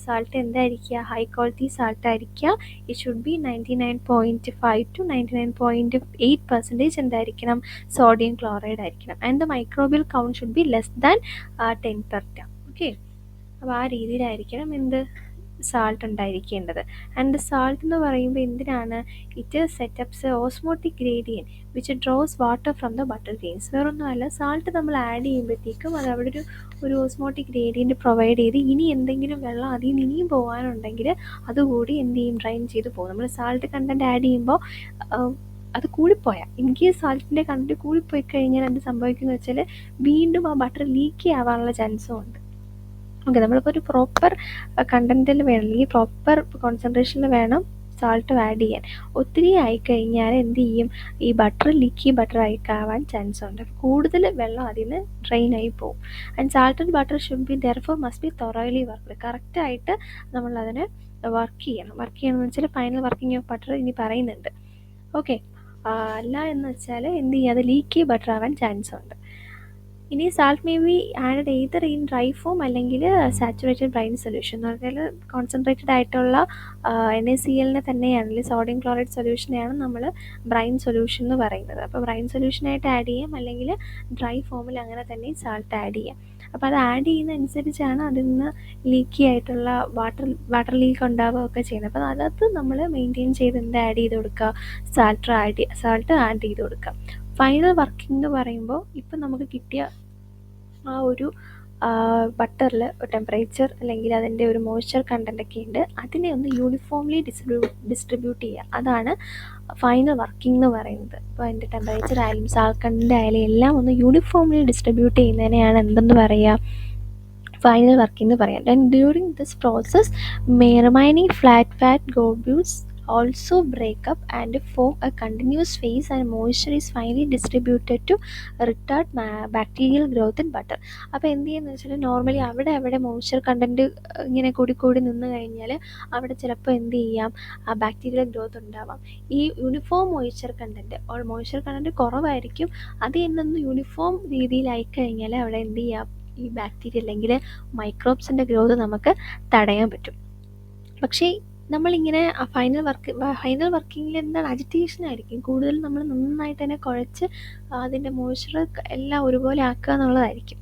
സാൾട്ട് എന്തായിരിക്കുക, ഹൈ ക്വാളിറ്റി സാൾട്ട് ആയിരിക്കുക. ഇറ്റ് ഷുഡ് ബി 99.5 to 99.8% എന്തായിരിക്കണം, സോഡിയം ക്ലോറൈഡ് ആയിരിക്കണം. And the microbial count should be less than 10 per gram. Okay, അപ്പോൾ ആ രീതിയിലായിരിക്കണം എന്ത്, സാൾട്ട് ഉണ്ടായിരിക്കേണ്ടത്. ആൻഡ് സാൾട്ട് എന്ന് പറയുമ്പോൾ എന്തിനാണ്, it setups osmotic gradient which draws water from the butter grains. വേറൊന്നുമല്ല, സാൾട്ട് നമ്മൾ ആഡ് ചെയ്യുമ്പോഴത്തേക്കും അത് അവിടെ ഒരു ഓസ്മോട്ടിക് ഗ്രേഡിയൻറ്റ് പ്രൊവൈഡ് ചെയ്ത് ഇനി എന്തെങ്കിലും വെള്ളം അതിൽ നിന്ന് ഇനിയും പോകാനുണ്ടെങ്കിൽ അതുകൂടി എന്ത് ചെയ്യും, ഡ്രൈൻ ചെയ്ത് പോകും. നമ്മൾ സാൾട്ട് കണ്ടൻറ്റ് ആഡ് ചെയ്യുമ്പോൾ അത് കൂടിപ്പോയാൽ, ഇൻ കേസ് സാൾട്ടിൻ്റെ കണ്ടൻറ്റ് കൂടിപ്പോയി കഴിഞ്ഞാൽ എന്ത് സംഭവിക്കുന്നത് വെച്ചാൽ വീണ്ടും ആ ബട്ടർ ലീക്ക് ആവാനുള്ള ചാൻസും ഉണ്ട്. ഓക്കെ, നമ്മളിപ്പോൾ ഒരു പ്രോപ്പർ കണ്ടൻറ്റിൽ വേണം അല്ലെങ്കിൽ പ്രോപ്പർ കോൺസെൻട്രേഷനിൽ വേണം സാൾട്ടും ആഡ് ചെയ്യാൻ. ഒത്തിരി ആയിക്കഴിഞ്ഞാൽ എന്ത് ചെയ്യും, ഈ ബട്ടർ ലീക്കി ബട്ടർ ആയിക്കാവാൻ ചാൻസ് ഉണ്ട്. കൂടുതൽ വെള്ളം അതിൽ നിന്ന് ഡ്രെയിൻ ആയി പോകും. And salted butter should be therefore must be thoroughly worked. കറക്റ്റായിട്ട് നമ്മളതിനെ വർക്ക് ചെയ്യണമെന്ന് വെച്ചാൽ ഫൈനൽ വർക്കിംഗ് ഓഫ് ബട്ടർ ഇനി പറയുന്നുണ്ട്. ഓക്കെ, അല്ല എന്ന് വെച്ചാൽ എന്ത് ചെയ്യുക, അത് ലീക്കി ബട്ടർ ആവാൻ ചാൻസ് ഉണ്ട്. ഇനി salt may be added either in dry form അല്ലെങ്കിൽ സാച്ചുറേറ്റഡ് ബ്രൈൻ സൊല്യൂഷൻ എന്ന് പറഞ്ഞാൽ കോൺസെൻട്രേറ്റഡ് ആയിട്ടുള്ള NaCl തന്നെയാണെങ്കിൽ സോഡിയം ക്ലോറൈഡ് സൊല്യൂഷനെയാണ് നമ്മൾ ബ്രൈൻ സൊല്യൂഷൻ എന്ന് പറയുന്നത്. അപ്പോൾ ബ്രൈൻ സൊല്യൂഷനായിട്ട് ആഡ് ചെയ്യാം, അല്ലെങ്കിൽ ഡ്രൈ ഫോമിൽ അങ്ങനെ തന്നെ സാൾട്ട് ആഡ് ചെയ്യാം. അപ്പോൾ അത് ആഡ് ചെയ്യുന്ന അനുസരിച്ചാണ് അതിൽ നിന്ന് ലീക്കി ആയിട്ടുള്ള വാട്ടർ ലീക്ക് ഉണ്ടാവുകയൊക്കെ ചെയ്യുന്നത്. അപ്പോൾ അതത് നമ്മൾ മെയിൻറ്റെയിൻ ചെയ്ത് എന്ത് ആഡ് ചെയ്ത് കൊടുക്കുക, സാൾട്ട് ആഡ് ചെയ്ത് കൊടുക്കുക. ഫൈനൽ വർക്കിംഗ് എന്ന് പറയുമ്പോൾ ഇപ്പം നമുക്ക് കിട്ടിയ ആ ഒരു ബട്ടറിൽ ഒരു ടെമ്പറേച്ചർ അല്ലെങ്കിൽ അതിൻ്റെ ഒരു മോയ്സ്ചർ കണ്ടൻ്റൊക്കെ ഉണ്ട്, അതിനെ ഒന്ന് യൂണിഫോംലി ഡിസ്ട്രിബ്യൂട്ട് ചെയ്യുക. അതാണ് ഫൈനൽ വർക്കിംഗ് എന്ന് പറയുന്നത്. അപ്പോൾ അതിൻ്റെ ടെമ്പറേച്ചർ ആയാലും സാൾട്ട് കണ്ടൻ്റ് ആയാലും എല്ലാം ഒന്ന് യൂണിഫോംലി ഡിസ്ട്രിബ്യൂട്ട് ചെയ്യുന്നതിനെയാണ് എന്തെന്ന് പറയുക, ഫൈനൽ വർക്കിംഗ് എന്ന് പറയാം. And during this process remaining flat fat globules also break up and form a continuous phase and moisture is finally distributed to retard bacterial growth in butter. അപ്പോൾ എന്ത് ചെയ്യുന്നത് വെച്ചാൽ normally അവിടെ moisture content ഇങ്ങനെ കൂടി നിന്ന് കഴിഞ്ഞാൽ അവിടെ ചിലപ്പോൾ എന്ത് ചെയ്യാം, ആ ബാക്ടീരിയൽ ഗ്രോത്ത് ഉണ്ടാവാം. ഈ യൂണിഫോം മോയ്സ്ചർ കണ്ടൻറ്റ് കുറവായിരിക്കും, അത് എന്നൊന്ന് യൂണിഫോം രീതിയിലായി കഴിഞ്ഞാൽ അവിടെ എന്ത് ചെയ്യാം, ഈ ബാക്ടീരിയ അല്ലെങ്കിൽ മൈക്രോബ്സിൻ്റെ ഗ്രോത്ത് നമുക്ക് തടയാൻ പറ്റും. പക്ഷേ നമ്മളിങ്ങനെ ഫൈനൽ വർക്കിങ്ങിൽ എന്താണ്, അജിറ്റേഷൻ ആയിരിക്കും കൂടുതൽ. നമ്മൾ നന്നായിട്ട് തന്നെ കുഴച്ച് അതിൻ്റെ മോയ്സ്ചർ എല്ലാം ഒരുപോലെ ആക്കുക എന്നുള്ളതായിരിക്കും.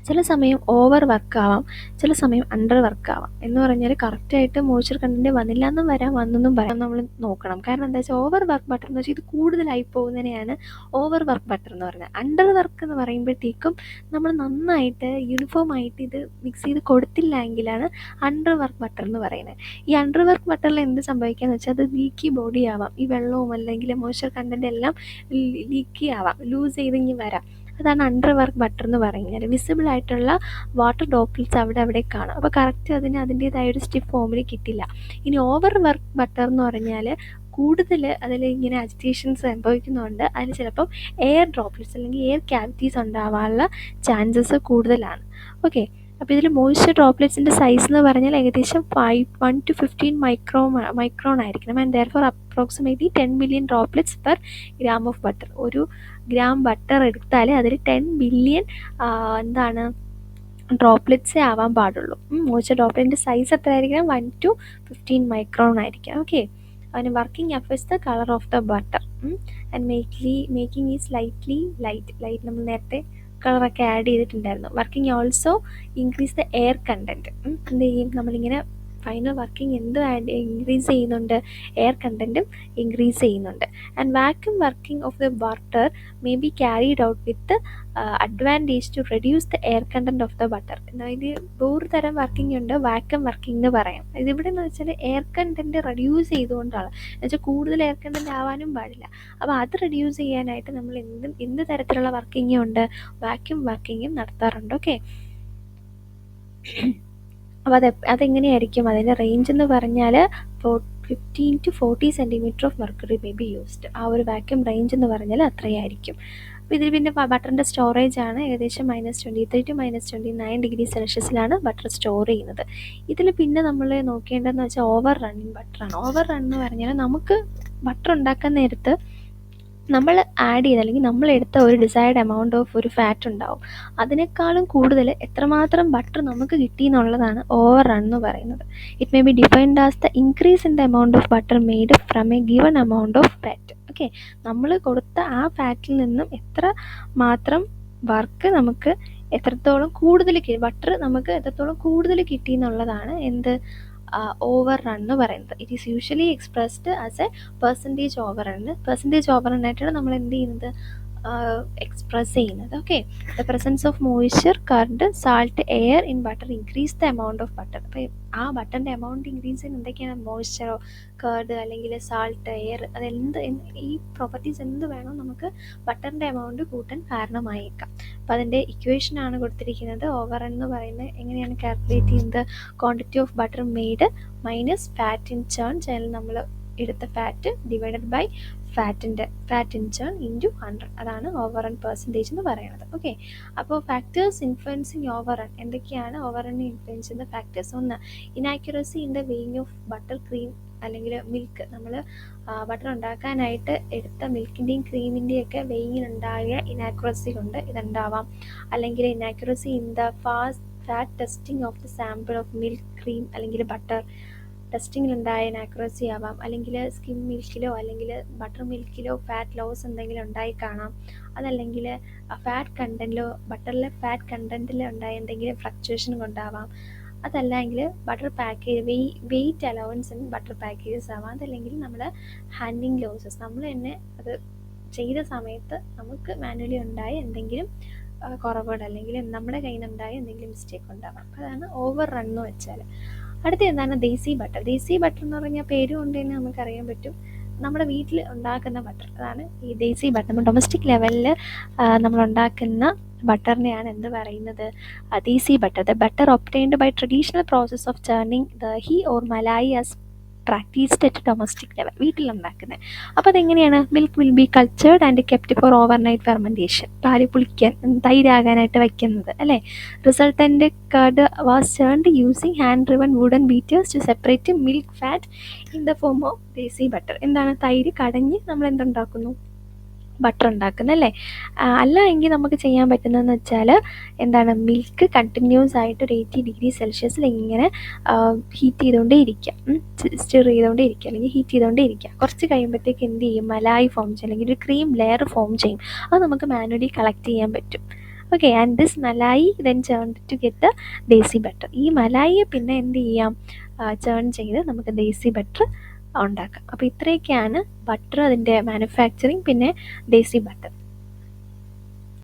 ചില സമയം ഓവർ വർക്കാവാം, ചില സമയം അണ്ടർ വർക്കാവാം. എന്ന് പറഞ്ഞാൽ കറക്റ്റായിട്ട് മോയ്സ്ചർ കണ്ടൻറ്റ് വന്നില്ലെന്നും വരാം, വന്നെന്നും പറയാം. നമ്മൾ നോക്കണം. കാരണം എന്താ വെച്ചാൽ ഓവർ വർക്ക് ബട്ടർ എന്ന് വെച്ചാൽ ഇത് കൂടുതലായി പോകുന്നതിനെയാണ് ഓവർ വർക്ക് ബട്ടർ എന്ന് പറയുന്നത്. അണ്ടർ വർക്ക് എന്ന് പറയുമ്പോഴത്തേക്കും നമ്മൾ നന്നായിട്ട് യൂണിഫോം ആയിട്ട് ഇത് മിക്സ് ചെയ്ത് കൊടുത്തില്ല എങ്കിലാണ് അണ്ടർ വർക്ക് ബട്ടർ എന്ന് പറയുന്നത്. ഈ അണ്ടർ വർക്ക് ബട്ടറിൽ എന്ത് സംഭവിക്കാന്ന് വെച്ചാൽ അത് ലീക്കി ബോഡി ആവാം, ഈ വെള്ളവും അല്ലെങ്കിൽ മോയ്സ്ചർ കണ്ടൻറ്റ് എല്ലാം ലീക്കി ആവാം, ലൂസ് ചെയ്തിങ്ങി വരാം. അതാണ് അണ്ടർ വർക്ക് ബട്ടർ എന്ന് പറയുന്നത്. വിസിബിൾ ആയിട്ടുള്ള വാട്ടർ ഡ്രോപ്ലെറ്റ്സ് അവിടെ കാണും. അപ്പോൾ കറക്റ്റ് അതിൻ്റേതായ ഒരു സ്റ്റിഫ് ഫോമിൽ കിട്ടില്ല. ഇനി ഓവർ വർക്ക് ബട്ടർ എന്ന് പറഞ്ഞാൽ കൂടുതൽ അതിൽ ഇങ്ങനെ അജിറ്റേഷൻസ് സംഭവിക്കുന്നതുകൊണ്ട് അതിൽ ചിലപ്പം എയർ ഡ്രോപ്ലെറ്റ്സ് അല്ലെങ്കിൽ എയർ ക്യാവിറ്റീസ് ഉണ്ടാവാനുള്ള ചാൻസസ് കൂടുതലാണ്. ഓക്കെ, അപ്പോൾ ഇതിൽ മോയ്സ്ചർ ഡ്രോപ്ലെറ്റ്സിൻ്റെ സൈസ് എന്ന് പറഞ്ഞാൽ ഏകദേശം 1 to 15 മൈക്രോൺ ആയിരിക്കണം. And therefore approximately 10 billion droplets per gram of butter. ഒരു ഗ്രാം ബട്ടർ എടുത്താൽ അതിൽ 10 ബില്യൺ ഡ്രോപ്ലെറ്റ്സേ ആവാൻ പാടുള്ളൂ. മോയ്സ്ചർ ഡ്രോപ്ലെറ്റിൻ്റെ സൈസ് എത്ര ആയിരിക്കണം, 1 to 15 മൈക്രോൺ ആയിരിക്കണം. ഓക്കെ, അതിന് working affects the colour of the butter and making is light നമ്മൾ നേരത്തെ കളറൊക്കെ ആഡ് ചെയ്തിട്ടുണ്ടായിരുന്നു. Working also increase the air content. എന്ത് ചെയ്യും, നമ്മളിങ്ങനെ ഫൈനൽ വർക്കിംഗ് ഇൻക്രീസ് ചെയ്യുന്നുണ്ട്, എയർ കണ്ടൻറ്റും ഇൻക്രീസ് ചെയ്യുന്നുണ്ട്. And vacuum working of the butter may be carried out with advantage to reduce the air content of the butter. ഇത് വേറെ തരം working ഉണ്ട്, വാക്യൂം വർക്കിംഗ് എന്ന് പറയാം. ഇതിവിടെ എന്ന് വെച്ചാൽ എയർ കണ്ടൻറ്റ് റെഡ്യൂസ് ചെയ്തുകൊണ്ടാണ്, എന്നുവെച്ചാൽ കൂടുതൽ എയർ കണ്ടൻറ്റ് ആവാനും പാടില്ല. അപ്പോൾ അത് റെഡ്യൂസ് ചെയ്യാനായിട്ട് നമ്മൾ എന്ത് തരത്തിലുള്ള വർക്കിംഗും ഉണ്ട്, വാക്യൂം വർക്കിങ്ങും നടത്താറുണ്ട്. ഓക്കെ, അപ്പോൾ അതെങ്ങനെയായിരിക്കും, അതിൻ്റെ റേഞ്ച് എന്ന് പറഞ്ഞാൽ 15 to 40 centimetre of mercury may be used. ആ ഒരു വാക്യൂം റേഞ്ച് എന്ന് പറഞ്ഞാൽ അത്രയായിരിക്കും. അപ്പോൾ ഇതിൽ പിന്നെ ബട്ടറിൻ്റെ സ്റ്റോറേജ് ആണ് ഏകദേശം -23 to -29 ഡിഗ്രി സെൽഷ്യസിലാണ് ബട്ടർ സ്റ്റോർ ചെയ്യുന്നത്. ഇതിൽ പിന്നെ നമ്മൾ നോക്കേണ്ടതെന്ന് വെച്ചാൽ ഓവർ റണ്ണിങ് ബട്ടറാണ്. ഓവർ റൺ എന്ന് പറഞ്ഞാൽ നമുക്ക് ബട്ടർ ഉണ്ടാക്കാൻ നേരത്ത് നമ്മൾ ആഡ് ചെയ്ത് അല്ലെങ്കിൽ നമ്മളെടുത്ത ഒരു ഡിസൈർഡ് എമൗണ്ട് ഓഫ് ഒരു ഫാറ്റ് ഉണ്ടാവും, അതിനേക്കാളും കൂടുതൽ എത്രമാത്രം ബട്ടർ നമുക്ക് കിട്ടി എന്നുള്ളതാണ് ഓവർ റൺ എന്ന് പറയുന്നത്. It may be defined as the increase in the amount of butter made from A given amount of fat. Okay, നമ്മൾ കൊടുത്ത ആ ഫാറ്റിൽ നിന്നും എത്ര മാത്രം വർക്ക് നമുക്ക് എത്രത്തോളം കൂടുതൽ ബട്ടർ നമുക്ക് എത്രത്തോളം കൂടുതൽ കിട്ടി എന്നുള്ളതാണ് എന്ത് ഓവർ റൺ എന്ന് പറയുന്നത്. It is usually expressed as a percentage over run. Percentage over run ആയിട്ടാണ് നമ്മൾ എന്ത് ചെയ്യുന്നത്, എക്സ്പ്രസ് ചെയ്യുന്നത്. Okay, the presence of moisture, curd, salt, air in butter increase the amount of butter. അപ്പോൾ ആ ബട്ടറിൻ്റെ എമൗണ്ട് ഇൻക്രീസ് ചെയ്യുന്ന എന്തൊക്കെയാണ്? മോയ്സ്ചറോ, കർഡ്, അല്ലെങ്കിൽ സാൾട്ട്, എയർ, ഈ പ്രോപ്പർട്ടീസ് എന്ത് വേണോ നമുക്ക് ബട്ടറിൻ്റെ എമൗണ്ട് കൂട്ടാൻ കാരണമായേക്കാം. അപ്പോൾ അതിൻ്റെ ഇക്വേഷനാണ് കൊടുത്തിരിക്കുന്നത്. ഓവർ എന്ന് പറയുന്നത് എങ്ങനെയാണ് കാൽക്കുലേറ്റ് ചെയ്യുന്നത്? Quantity of butter made minus fat in churn, നമ്മൾ എടുത്ത fat divided by fat in churn into 100. അതാണ് ഓവർ റൺ പെർസെൻറ്റേജ് എന്ന് പറയുന്നത്. ഓക്കെ, അപ്പോൾ ഫാക്ടേഴ്സ് ഇൻഫ്ലുവൻസിങ് ഓവർ റൺ എന്തൊക്കെയാണ്? ഓവർ റണ്ണിനെ ഇൻഫ്ലുവൻസ് ചെയ്യുന്ന ഫാക്ടേഴ്സ്: ഒന്ന്, inaccuracy in the weighing of butter, cream അല്ലെങ്കിൽ മിൽക്ക്. നമ്മൾ ബട്ടർ ഉണ്ടാക്കാനായിട്ട് എടുത്ത മിൽക്കിൻ്റെയും ക്രീമിൻ്റെയും ഒക്കെ വെയിങ്ങിനുണ്ടായ ഇനാക്യുറസി കൊണ്ട് ഇതുണ്ടാവാം. അല്ലെങ്കിൽ inaccuracy in the fat testing of the sample of milk, cream അല്ലെങ്കിൽ ബട്ടർ ടെസ്റ്റിങ്ങിലുണ്ടായ ഇനാക്യുറസി ആവാം. അല്ലെങ്കിൽ സ്കിം മിൽക്കിലോ അല്ലെങ്കിൽ ബട്ടർ മിൽക്കിലോ ഫാറ്റ് ലോസ് എന്തെങ്കിലും ഉണ്ടായി കാണാം. അതല്ലെങ്കിൽ ഫാറ്റ് കണ്ടൻറ്റിലോ ബട്ടറിലെ ഫാറ്റ് കണ്ടൻറ്റിൽ ഉണ്ടായ എന്തെങ്കിലും ഫ്ലക്ച്വേഷൻ കൊണ്ടാവാം. അതല്ലെങ്കിൽ butter package weight allowance in butter packages ആവാം. അതല്ലെങ്കിൽ നമ്മൾ ഹാൻഡിങ് ലോസസ്, നമ്മൾ തന്നെ അത് ചെയ്ത സമയത്ത് നമുക്ക് മാനുവലി ഉണ്ടായ എന്തെങ്കിലും കുറവുകൾ അല്ലെങ്കിൽ നമ്മുടെ കയ്യിൽ നിന്നുണ്ടായ എന്തെങ്കിലും മിസ്റ്റേക്ക് ഉണ്ടാവാം. അതാണ് ഓവർ റൺ എന്ന് വെച്ചാൽ. അടുത്ത എന്താണ്? ദേസി ബട്ടർ. ദേസി ബട്ടർ എന്ന് പറഞ്ഞാൽ പേര് കൊണ്ട് തന്നെ നമുക്കറിയാൻ പറ്റും, നമ്മുടെ വീട്ടിൽ ഉണ്ടാക്കുന്ന ബട്ടർ. അതാണ് ഈ ദേസി ബട്ടർ. നമ്മൾ ഡൊമസ്റ്റിക് ലെവലിൽ നമ്മൾ ഉണ്ടാക്കുന്ന ബട്ടറിനെയാണ് എന്ത് പറയുന്നത്? Desi butter. The butter obtained by traditional process of churning dahi or malai as practised at domestic level, വീട്ടിലുണ്ടാക്കുന്നത്. അപ്പോൾ അതെങ്ങനെയാണ്? Milk will be cultured and kept for overnight fermentation. പാല് പുളിക്കാൻ, തൈരാകാനായിട്ട് വയ്ക്കുന്നത് അല്ലേ. Resultant curd was churned using hand driven wooden beaters to separate milk fat in the form of desi butter. എന്താണ്? തൈര് കടഞ്ഞ് നമ്മൾ എന്തുണ്ടാക്കുന്നു? ബട്ടർ ഉണ്ടാക്കുന്നല്ലേ. അല്ല എങ്കിൽ നമുക്ക് ചെയ്യാൻ പറ്റുന്നതെന്ന് വെച്ചാൽ എന്താണ്? മിൽക്ക് കണ്ടിന്യൂസ് ആയിട്ട് ഒരു 80 ഡിഗ്രി സെൽഷ്യസിൽ ഇങ്ങനെ ഹീറ്റ് ചെയ്തുകൊണ്ടേ ഇരിക്കുക, സ്റ്റിർ ചെയ്തുകൊണ്ടേ ഇരിക്കുക അല്ലെങ്കിൽ ഹീറ്റ് ചെയ്തുകൊണ്ടേ ഇരിക്കുക. കുറച്ച് കഴിയുമ്പോഴത്തേക്ക് എന്ത് ചെയ്യും? മലായി ഫോം ചെയ്യും അല്ലെങ്കിൽ ഒരു ക്രീം ലെയർ ഫോം ചെയ്യും. അത് നമുക്ക് മാനുവലി കളക്ട് ചെയ്യാൻ പറ്റും. Okay, and this malai then churn to get the desi butter. ഈ മലായിയെ പിന്നെ എന്ത് ചെയ്യാം? ചേൺ ചെയ്ത് നമുക്ക് ദേസി ബട്ടർ ഉണ്ടാക്കാം. അപ്പോൾ ഇത്രയൊക്കെയാണ് ബട്ടർ, അതിൻ്റെ മാനുഫാക്ചറിങ്, പിന്നെ ദേസി ബട്ടർ.